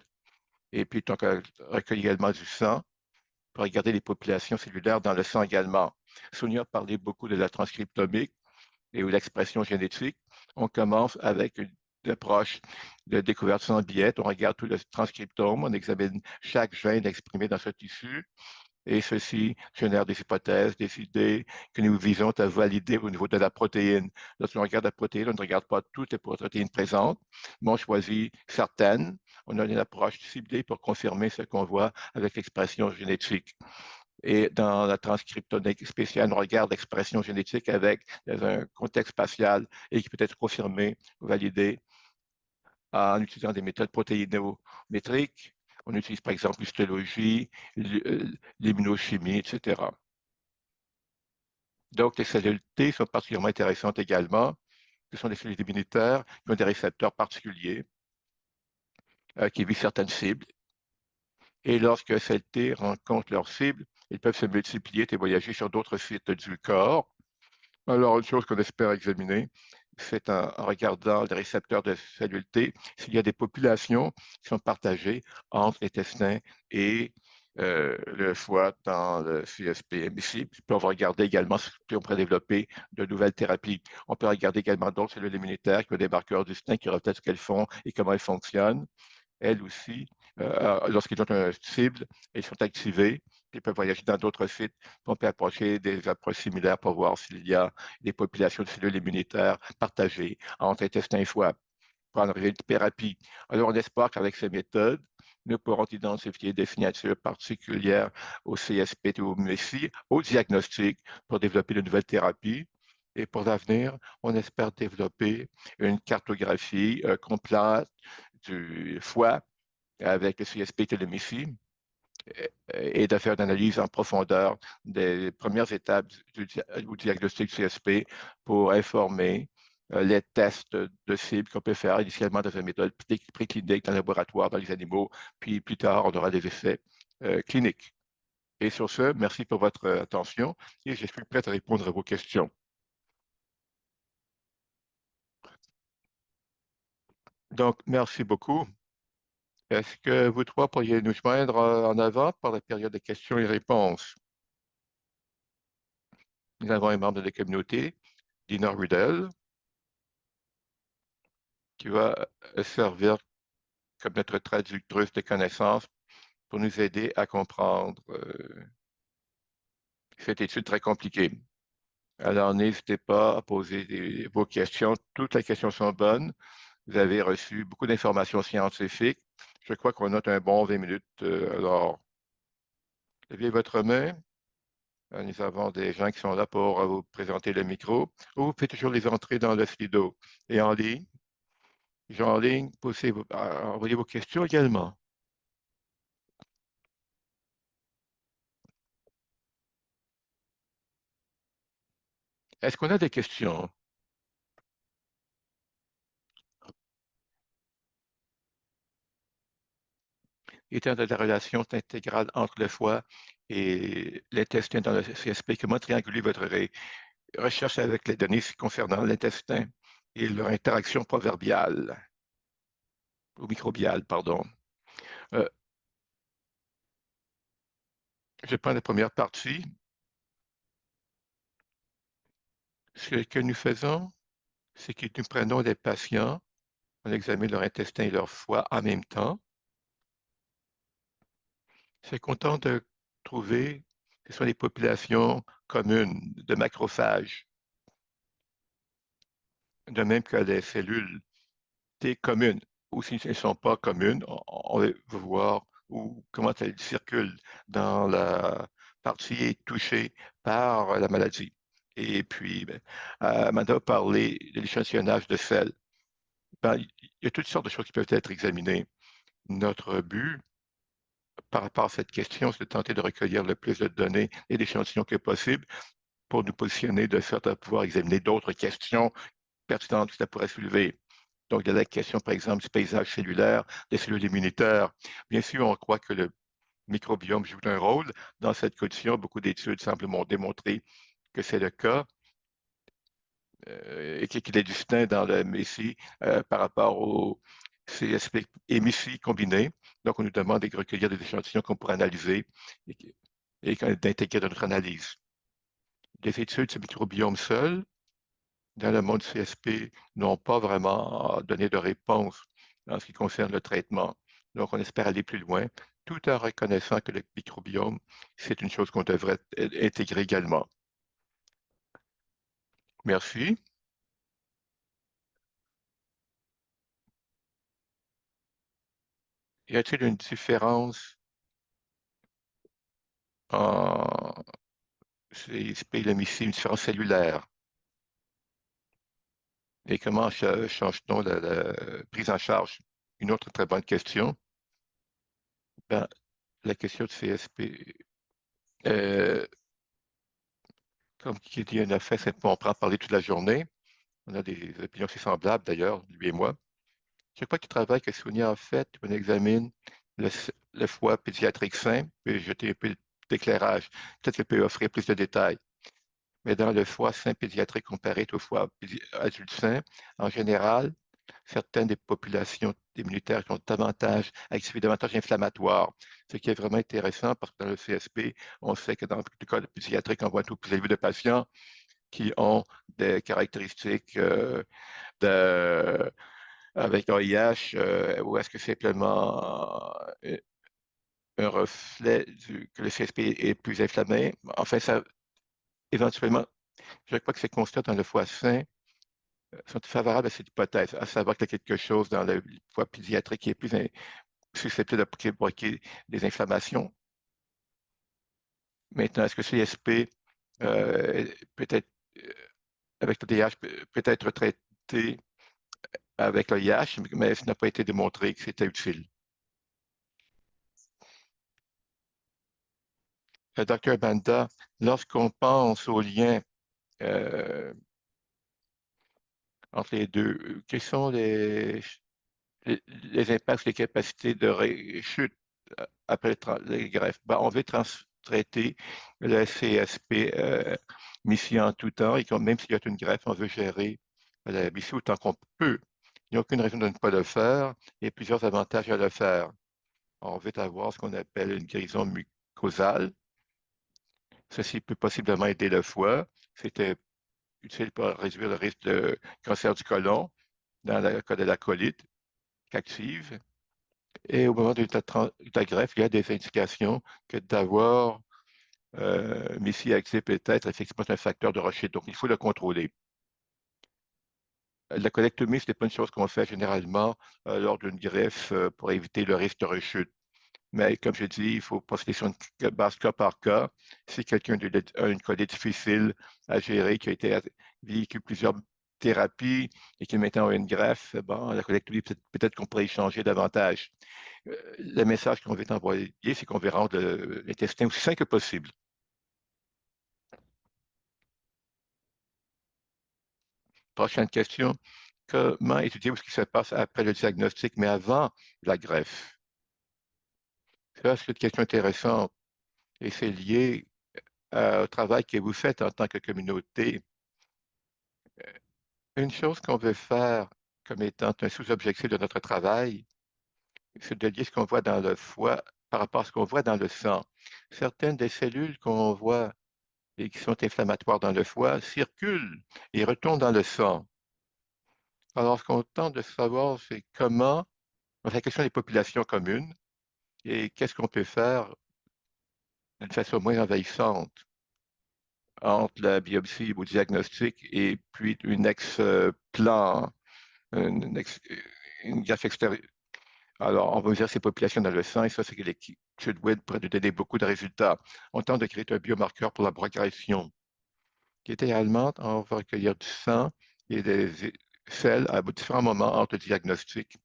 Et puis, donc, recueilli également du sang pour regarder les populations cellulaires dans le sang également. Sonia a parlé beaucoup de la transcriptomique et de l'expression génétique. On commence avec une approche de découverte sans biais. On regarde tout le transcriptome, on examine chaque gène exprimé dans ce tissu et ceci génère des hypothèses, des idées que nous visons à valider au niveau de la protéine. Lorsqu'on regarde la protéine, on ne regarde pas toutes les protéines présentes, mais on choisit certaines. On a une approche ciblée pour confirmer ce qu'on voit avec l'expression génétique. Et dans la transcriptomique spéciale, on regarde l'expression génétique avec un contexte spatial et qui peut être confirmé ou validé en utilisant des méthodes protéinométriques. On utilise par exemple l'histologie, l'immunochimie, etc. Donc, les cellules T sont particulièrement intéressantes également. Ce sont des cellules immunitaires qui ont des récepteurs particuliers qui visent certaines cibles. Et lorsque ces T rencontrent leur cible, ils peuvent se multiplier et voyager sur d'autres sites du corps. Alors, une chose qu'on espère examiner, c'est en regardant les récepteurs de cellules T, s'il y a des populations qui sont partagées entre l'intestin et le foie dans le CSP-MIC. Puis on va regarder également si on pourrait développer de nouvelles thérapies. On peut regarder également d'autres cellules immunitaires qui ont des marqueurs distincts, qui reflètent ce qu'elles font et comment elles fonctionnent. Elles aussi, lorsqu'ils ont une cible, elles sont activées, puis ils peuvent voyager dans d'autres sites. On peut approcher des approches similaires pour voir s'il y a des populations de cellules immunitaires partagées entre intestin et foie pour en arriver à une thérapie. Alors, on espère qu'avec ces méthodes, nous pourrons identifier des signatures particulières au CSP ou au MESI, au diagnostic, pour développer de nouvelles thérapies. Et pour l'avenir, on espère développer une cartographie complète du foie avec le CSP et le MESI et de faire une analyse en profondeur des premières étapes du diagnostic CSP pour informer les tests de cibles qu'on peut faire initialement dans une méthode préclinique dans le laboratoire, dans les animaux, puis plus tard, on aura des effets cliniques. Et sur ce, merci pour votre attention et je suis prêt à répondre à vos questions. Donc, merci beaucoup. Est-ce que vous trois pourriez nous joindre en avant pour la période de questions et réponses? Nous avons un membre de la communauté, Dina Rudel, qui va servir comme notre traductrice de connaissances pour nous aider à comprendre cette étude très compliquée. Alors, n'hésitez pas à poser vos questions. Toutes les questions sont bonnes. Vous avez reçu beaucoup d'informations scientifiques. Je crois qu'on a un bon 20 minutes. Alors, levez votre main. Nous avons des gens qui sont là pour vous présenter le micro. Ou vous pouvez toujours les entrer dans le Slido. Et en ligne, gens en ligne, envoyez vos questions également. Est-ce qu'on a des questions? Étant de la relation intégrale entre le foie et l'intestin dans le CSP, comment trianguler votre recherche avec les données concernant l'intestin et leur interaction proverbiale ou microbiale, pardon. Euh, je prends la première partie. Ce que nous faisons, c'est que nous prenons des patients, on examine leur intestin et leur foie en même temps. C'est content de trouver que ce sont des populations communes de macrophages, de même que les cellules T communes. Ou si elles ne sont pas communes, on va voir comment elles circulent dans la partie touchée par la maladie. Et puis, ben, Amanda a parlé de l'échantillonnage de sel. Ben, il y a toutes sortes de choses qui peuvent être examinées. Notre but, par rapport à cette question, c'est de tenter de recueillir le plus de données et d'échantillons que possible pour nous positionner de sorte à pouvoir examiner d'autres questions pertinentes que ça pourrait soulever. Donc, il y a la question, par exemple, du paysage cellulaire, des cellules immunitaires. Bien sûr, on croit que le microbiome joue un rôle dans cette condition. Beaucoup d'études semblent démontrer que c'est le cas et qu'il est distinct dans le MICI par rapport au CSP et MICI combinés. Donc, on nous demande de recueillir des échantillons qu'on pourrait analyser et d'intégrer dans notre analyse. Les études sur le microbiome seul, dans le monde CSP, n'ont pas vraiment donné de réponse en ce qui concerne le traitement. Donc, on espère aller plus loin, tout en reconnaissant que le microbiome, c'est une chose qu'on devrait intégrer également. Merci. Y a-t-il une différence en CSP et le MICI, une différence cellulaire? Et comment change-t-on la prise en charge? Une autre très bonne question. Ben, la question de CSP, euh, comme qui dit un fait, c'est qu'on prend parler toute la journée. On a des opinions assez semblables d'ailleurs, lui et moi. Chaque fois qu'il travaille que Sonia a fait, on examine le foie pédiatrique sain, puis jeter un peu d'éclairage. Peut-être qu'elle peut offrir plus de détails. Mais dans le foie sain pédiatrique comparé au foie adulte sain, en général, certaines des populations immunitaires qui ont davantage activé davantage inflammatoire, ce qui est vraiment intéressant parce que dans le CSP, on sait que dans le cas pédiatrique, on voit un taux plus élevé de patients qui ont des caractéristiques de, avec VIH, ou est-ce que c'est simplement un reflet que le CSP est plus inflammé? Enfin, ça, éventuellement, je crois que ces constats dans le foie sain sont favorables à cette hypothèse, à savoir qu'il y a quelque chose dans le foie pédiatrique qui est plus susceptible de provoquer des inflammations. Maintenant, est-ce que le CSP peut-être avec le DH peut être traité avec le IH, mais ça n'a pas été démontré que c'était utile. Dr. Banda, lorsqu'on pense au lien entre les deux, quels sont les impacts sur les capacités de chute après les greffes? Ben, on veut traiter le CSP MICI en tout temps, et même s'il y a une greffe, on veut gérer la MICI autant qu'on peut. Il n'y a aucune raison de ne pas le faire. Il y a plusieurs avantages à le faire. On veut avoir ce qu'on appelle une guérison mucosale. Ceci peut possiblement aider le foie. C'était utile pour réduire le risque de cancer du côlon dans le cas de la colite active. Et au moment de la greffe, il y a des indications que d'avoir Messi actif peut être effectivement un facteur de rechute. Donc, il faut le contrôler. La colectomie, ce n'est pas une chose qu'on fait généralement lors d'une greffe pour éviter le risque de rechute. Mais comme je dis, il faut procéder sur une base cas par cas. Si quelqu'un a une colite difficile à gérer, qui a été vécu plusieurs thérapies et qui maintenant a une greffe, bon, la colectomie, peut-être qu'on pourrait y changer davantage. Le message qu'on veut envoyer, c'est qu'on veut rendre l'intestin aussi sain que possible. Prochaine question. Comment étudier ce qui se passe après le diagnostic, mais avant la greffe? Ça, c'est une question intéressante et c'est lié au travail que vous faites en tant que communauté. Une chose qu'on veut faire comme étant un sous-objectif de notre travail, c'est de lier ce qu'on voit dans le foie par rapport à ce qu'on voit dans le sang. Certaines des cellules qu'on voit et qui sont inflammatoires dans le foie circulent et retournent dans le sang. Alors, ce qu'on tente de savoir, c'est comment, la question des populations communes et qu'est-ce qu'on peut faire d'une façon moins envahissante entre la biopsie ou le diagnostic et puis une ex-plan, une, ex, une gaffe extérieure. Alors, on va dire ces populations dans le sang, et ça, c'est que l'étude WID pourrait nous donner beaucoup de résultats. On tente de créer un biomarqueur pour la progression, qui est également, on va recueillir du sang et des selles à différents moments entre le diagnostic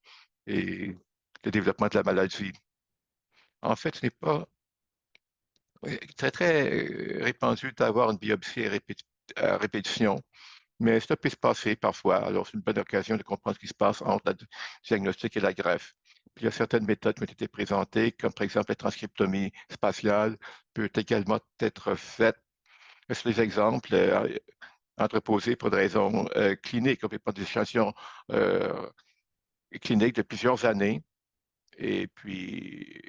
et le développement de la maladie. En fait, ce n'est pas très, très répandu d'avoir une biopsie à répétition, mais ça peut se passer parfois. Alors, c'est une bonne occasion de comprendre ce qui se passe entre le diagnostic et la greffe. Puis, il y a certaines méthodes qui ont été présentées, comme par exemple la transcriptomie spatiale, peut également être faite. C'est des exemples entreposés pour des raisons cliniques. On peut prendre des échantillons cliniques de plusieurs années et puis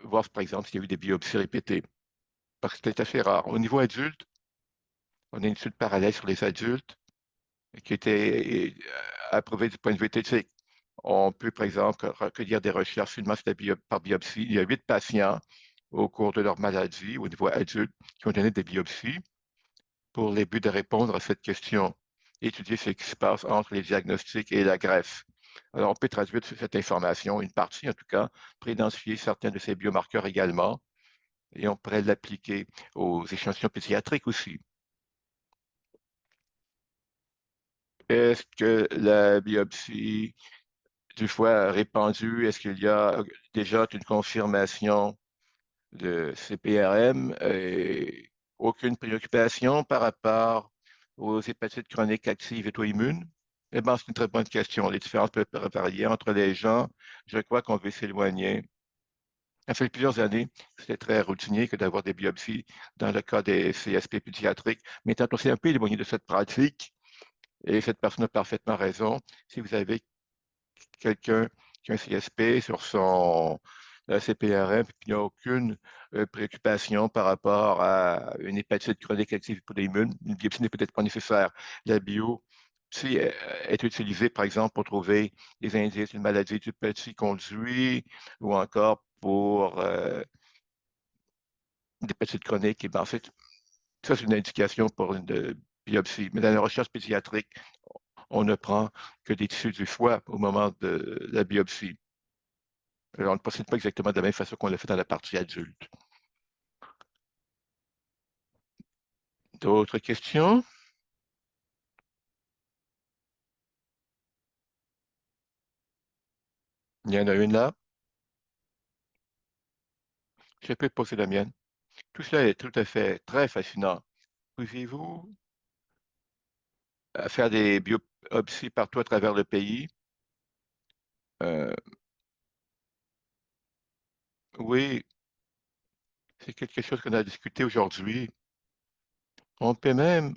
voir, par exemple, s'il y a eu des biopsies répétées, parce que c'est assez rare. Au niveau adulte, on a une étude parallèle sur les adultes qui a été approuvée du point de vue éthique. On peut, par exemple, recueillir des recherches seulement par biopsie. Il y a 8 patients au cours de leur maladie au niveau adulte qui ont donné des biopsies pour les buts de répondre à cette question, étudier ce qui se passe entre les diagnostics et la greffe. Alors, on peut traduire cette information, une partie en tout cas, pour identifier certains de ces biomarqueurs également, et on pourrait l'appliquer aux échantillons pédiatriques aussi. Est-ce que la biopsie du foie répandue, est-ce qu'il y a déjà une confirmation de CPRM et aucune préoccupation par rapport aux hépatites chroniques actives auto-immunes? Eh bien, c'est une très bonne question. Les différences peuvent varier entre les gens. Je crois qu'on veut s'éloigner. Ça fait plusieurs années, c'était très routinier que d'avoir des biopsies dans le cas des CSP pédiatriques. Mais tant on s'est un peu éloigné de cette pratique, et cette personne a parfaitement raison, si vous avez quelqu'un qui a un CSP sur son CPRM, puis il n'y a aucune préoccupation par rapport à une hépatite chronique active hypoimmune, une biopsie n'est peut-être pas nécessaire. La biopsie est utilisée, par exemple, pour trouver les indices d'une maladie du petit conduit ou encore pour une hépatite chronique. Et ben, en fait, ça, c'est une indication pour une biopsie. Mais dans la recherche pédiatrique, on ne prend que des tissus du foie au moment de la biopsie. Alors, on ne procède pas exactement de la même façon qu'on l'a fait dans la partie adulte. D'autres questions? Il y en a une là. Je peux poser la mienne. Tout cela est tout à fait très fascinant. Pouvez-vous faire des biopsies partout à travers le pays? Euh, oui, c'est quelque chose qu'on a discuté aujourd'hui. On peut même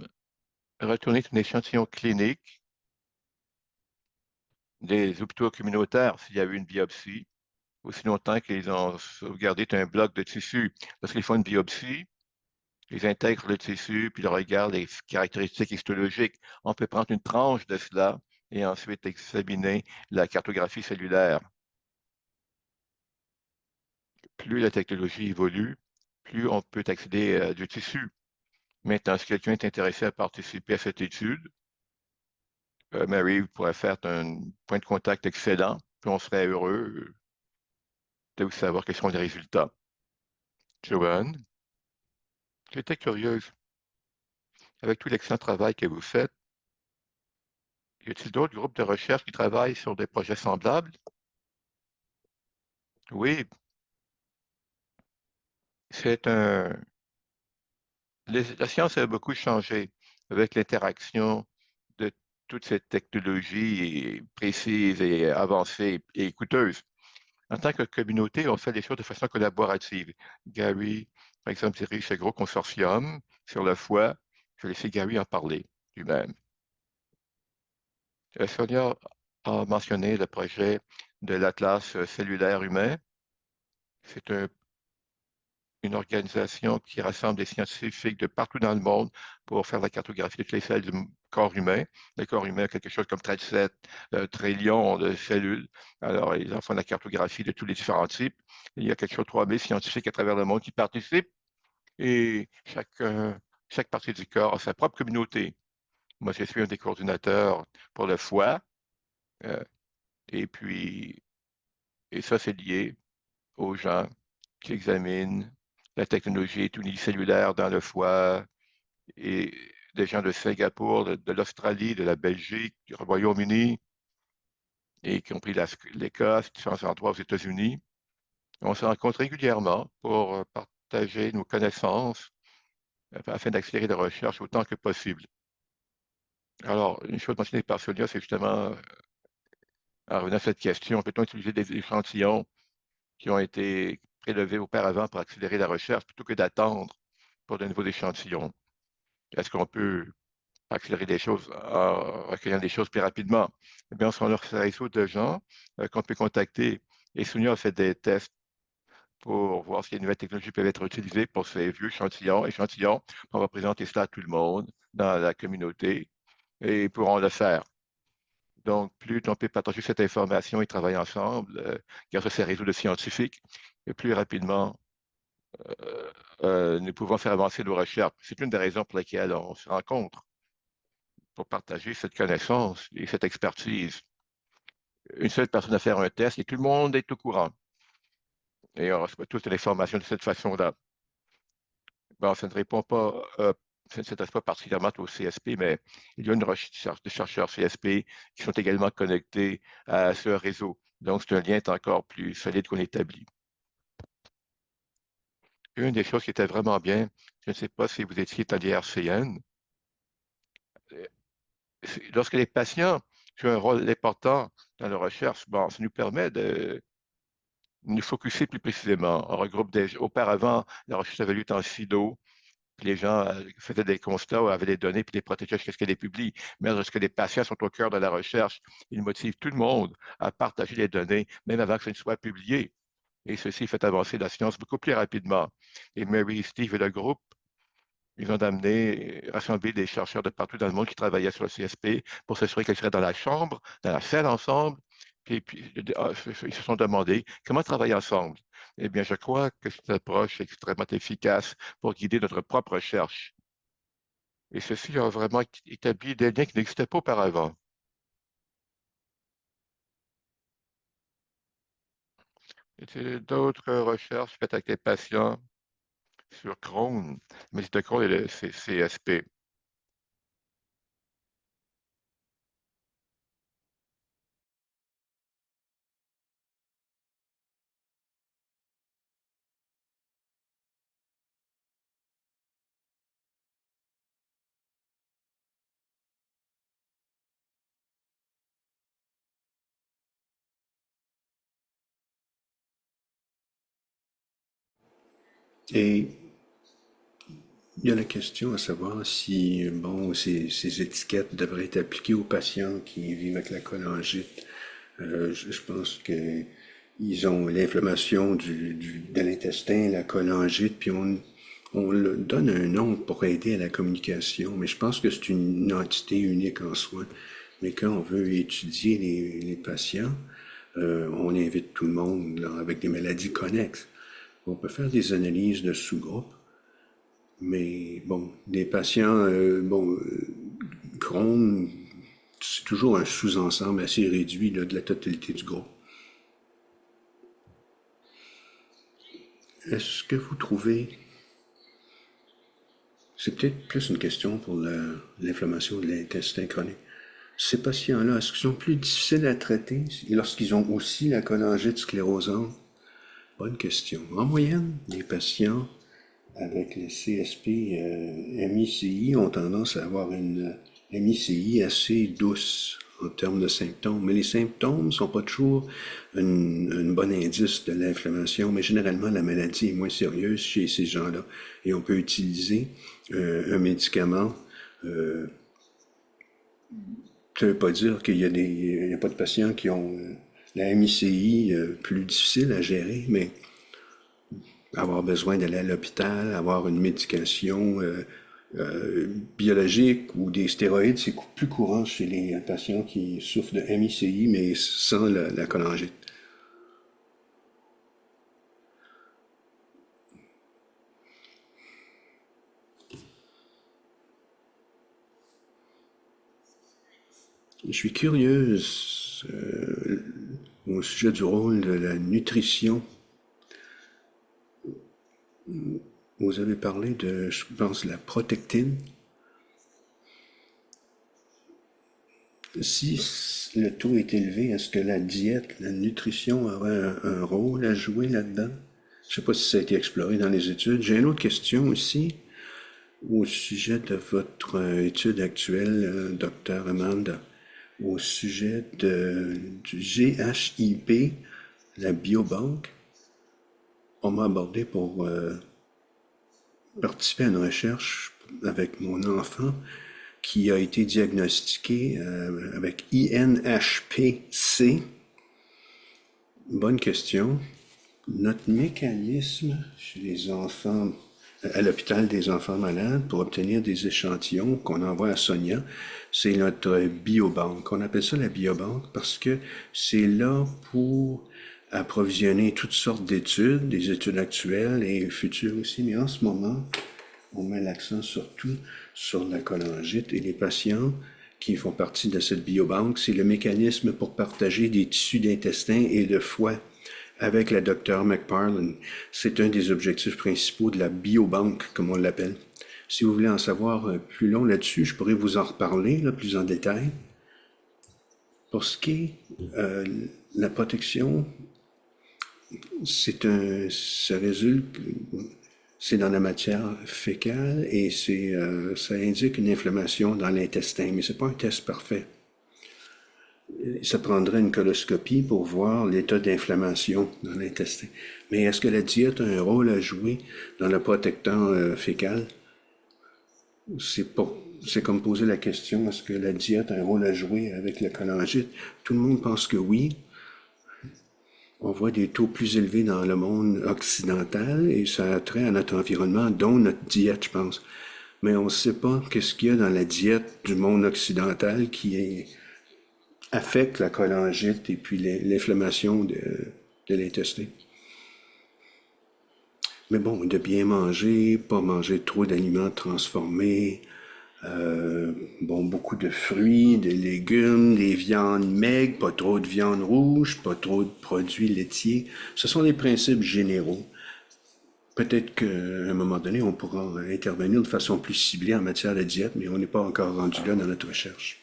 retourner un échantillon clinique des hôpitaux communautaires s'il y a eu une biopsie, aussi longtemps qu'ils ont sauvegardé un bloc de tissu. Parce qu'ils font une biopsie, ils intègrent le tissu, puis ils regardent les caractéristiques histologiques. On peut prendre une tranche de cela et ensuite examiner la cartographie cellulaire. Plus la technologie évolue, plus on peut accéder à du tissu. Maintenant, si quelqu'un est intéressé à participer à cette étude, Mary pourrait faire un point de contact excellent, puis on serait heureux de vous savoir quels sont les résultats. Joanne, j'étais curieuse. Avec tout l'excellent travail que vous faites, y a-t-il d'autres groupes de recherche qui travaillent sur des projets semblables? Oui, c'est un. La science a beaucoup changé avec l'interaction de toutes ces technologies précises et avancées et coûteuses. En tant que communauté, on fait les choses de façon collaborative. Gary, par exemple, dirige ce gros consortium sur le foie. Je vais laisser Gary en parler lui-même. Sonia a mentionné le projet de l'Atlas cellulaire humain. C'est une organisation qui rassemble des scientifiques de partout dans le monde pour faire la cartographie de toutes les cellules du corps humain. Le corps humain a quelque chose comme 37 trillions de cellules. Alors, ils en font la cartographie de tous les différents types. Il y a quelque chose de 3000 scientifiques à travers le monde qui participent et chaque partie du corps a sa propre communauté. Moi, je suis un des coordinateurs pour le foie. euh, et puis, et ça, c'est lié aux gens qui examinent la technologie unicellulaire dans le foie et des gens de Singapour, de l'Australie, de la Belgique, du Royaume-Uni, et y compris l'Écosse, différents endroits aux États-Unis. On se rencontre régulièrement pour partager nos connaissances afin d'accélérer la recherche autant que possible. Alors, une chose mentionnée par Sonia, c'est justement, en revenant à cette question, peut-on utiliser des échantillons qui ont été prélevés auparavant pour accélérer la recherche plutôt que d'attendre pour de nouveaux échantillons? Est-ce qu'on peut accélérer les choses en recueillant des choses plus rapidement? Eh bien, on a un réseau de gens qu'on peut contacter. Et Sonia a fait des tests pour voir si les nouvelles technologies peuvent être utilisées pour ces vieux échantillons. On va présenter cela à tout le monde dans la communauté et ils pourront le faire. Donc, plus on peut partager cette information et travailler ensemble grâce à ces réseaux de scientifiques, et plus rapidement nous pouvons faire avancer nos recherches. C'est une des raisons pour lesquelles on se rencontre, pour partager cette connaissance et cette expertise. Une seule personne à faire un test et tout le monde est au courant. Et on reçoit tous l'information de cette façon-là. Bon, ça ne répond pas, ça ne s'adresse pas particulièrement au CSP, mais il y a une recherche de chercheurs CSP qui sont également connectés à ce réseau. Donc, c'est un lien encore plus solide qu'on établit. Une des choses qui était vraiment bien, je ne sais pas si vous étiez à l'IRCN, lorsque les patients jouent un rôle important dans la recherche, bon, ça nous permet de nous focuser plus précisément. On regroupe auparavant, la recherche avait lieu en silo. puis les gens faisaient des constats ou avaient des données, puis les protégeaient jusqu'à ce qu'elles les publient. Mais lorsque les patients sont au cœur de la recherche, ils motivent tout le monde à partager les données, même avant que ce ne soit publié. Et ceci fait avancer la science beaucoup plus rapidement. Et Mary, Steve et le groupe, ils ont amené, rassemblé des chercheurs de partout dans le monde qui travaillaient sur le CSP pour s'assurer qu'ils seraient dans la chambre, dans la salle ensemble. Puis, ils se sont demandé comment travailler ensemble. Eh bien, je crois que cette approche est extrêmement efficace pour guider notre propre recherche. Et ceci a vraiment établi des liens qui n'existaient pas auparavant. Et d'autres recherches faites avec les patients sur Crohn, mais c'est de Crohn et le CSP. Et il y a la question à savoir si, bon, ces étiquettes devraient être appliquées aux patients qui vivent avec la cholangite. Je pense que ils ont l'inflammation de l'intestin, la cholangite, puis on le donne un nom pour aider à la communication, mais je pense que c'est une entité unique en soi. Mais quand on veut étudier les patients, on invite tout le monde là, avec des maladies connexes. On peut faire des analyses de sous-groupes, mais bon, des patients, Crohn, c'est toujours un sous-ensemble assez réduit là, de la totalité du groupe. Est-ce que vous trouvez, c'est peut-être plus une question pour l'inflammation de l'intestin chronique, ces patients-là, est-ce qu'ils sont plus difficiles à traiter lorsqu'ils ont aussi la cholangite sclérosante? Bonne question. En moyenne, les patients avec le CSP MICI ont tendance à avoir une MICI assez douce en termes de symptômes. Mais les symptômes ne sont pas toujours un bon indice de l'inflammation, mais généralement la maladie est moins sérieuse chez ces gens-là. Et on peut utiliser un médicament. Ça ne veut pas dire il y a pas de patients qui ont la MICI plus difficile à gérer, mais avoir besoin d'aller à l'hôpital, avoir une médication biologique ou des stéroïdes, c'est plus courant chez les patients qui souffrent de MICI, mais sans la cholangite. Je suis curieuse au sujet du rôle de la nutrition. Vous avez parlé de, je pense, la protectine. Si le taux est élevé, est-ce que la diète, la nutrition aurait un rôle à jouer là-dedans? Je ne sais pas si ça a été exploré dans les études. J'ai une autre question aussi au sujet de votre étude actuelle, docteur Amanda, au sujet du GHIP, la biobanque. On m'a abordé pour participer à une recherche avec mon enfant qui a été diagnostiqué avec INHPC. Bonne question. Notre mécanisme chez les enfants, à l'hôpital des enfants malades, pour obtenir des échantillons qu'on envoie à Sonia, c'est notre biobanque. On appelle ça la biobanque parce que c'est là pour approvisionner toutes sortes d'études, des études actuelles et futures aussi, mais en ce moment, on met l'accent surtout sur la cholangite et les patients qui font partie de cette biobanque. C'est le mécanisme pour partager des tissus d'intestin et de foie avec la docteure McParland. C'est un des objectifs principaux de la biobanque, comme on l'appelle. Si vous voulez en savoir plus long là-dessus, je pourrais vous en reparler là, plus en détail. Pour ce qui est la protection, ça résulte, c'est dans la matière fécale et ça indique une inflammation dans l'intestin, mais c'est pas un test parfait. Ça prendrait une coloscopie pour voir l'état d'inflammation dans l'intestin. Mais est-ce que la diète a un rôle à jouer dans le protectant fécal? c'est pas, c'est comme poser la question, est-ce que la diète a un rôle à jouer avec la cholangite? Tout le monde pense que oui. On voit des taux plus élevés dans le monde occidental et ça a trait à notre environnement, dont notre diète, je pense. Mais on ne sait pas qu'est-ce qu'il y a dans la diète du monde occidental affecte la cholangite et puis l'inflammation de l'intestin. Mais bon, de bien manger, pas manger trop d'aliments transformés, bon, beaucoup de fruits, des légumes, des viandes maigres, pas trop de viande rouge, pas trop de produits laitiers. Ce sont des principes généraux. Peut-être qu'à un moment donné, on pourra intervenir de façon plus ciblée en matière de diète, mais on n'est pas encore rendu là dans notre recherche.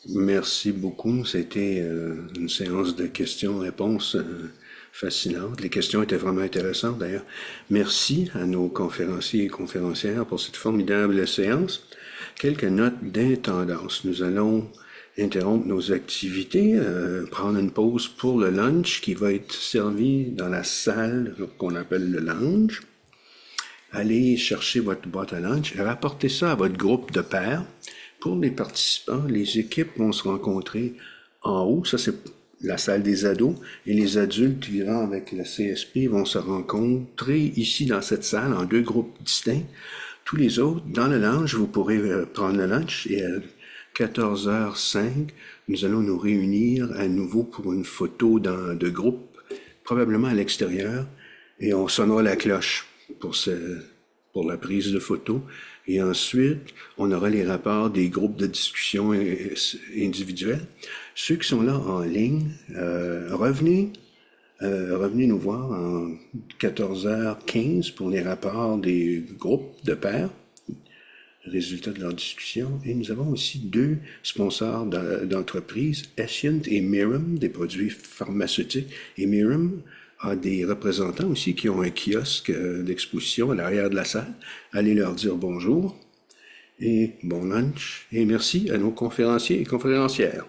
Merci beaucoup. C'était une séance de questions-réponses fascinante. Les questions étaient vraiment intéressantes d'ailleurs. Merci à nos conférenciers et conférencières pour cette formidable séance. Quelques notes d'intendance. Nous allons interrompre nos activités, prendre une pause pour le lunch qui va être servi dans la salle qu'on appelle le lounge. Allez chercher votre boîte à lunch et rapportez ça à votre groupe de pairs. Pour les participants, les équipes vont se rencontrer en haut. Ça, c'est la salle des ados. Et les adultes vivant avec la CSP vont se rencontrer ici dans cette salle en deux groupes distincts. Tous les autres, dans le lounge, vous pourrez prendre le lunch et à 14h05, nous allons nous réunir à nouveau pour une photo de groupe, probablement à l'extérieur, et on sonnera la cloche pour la prise de photo. Et ensuite, on aura les rapports des groupes de discussion individuels. Ceux qui sont là en ligne, revenez nous voir en 14h15 pour les rapports des groupes de pairs, résultats de leur discussion. Et nous avons aussi deux sponsors d'entreprise, Escient et Mirum, des produits pharmaceutiques. Et Mirum a des représentants aussi qui ont un kiosque d'exposition à l'arrière de la salle. Allez leur dire bonjour et bon lunch. Et merci à nos conférenciers et conférencières.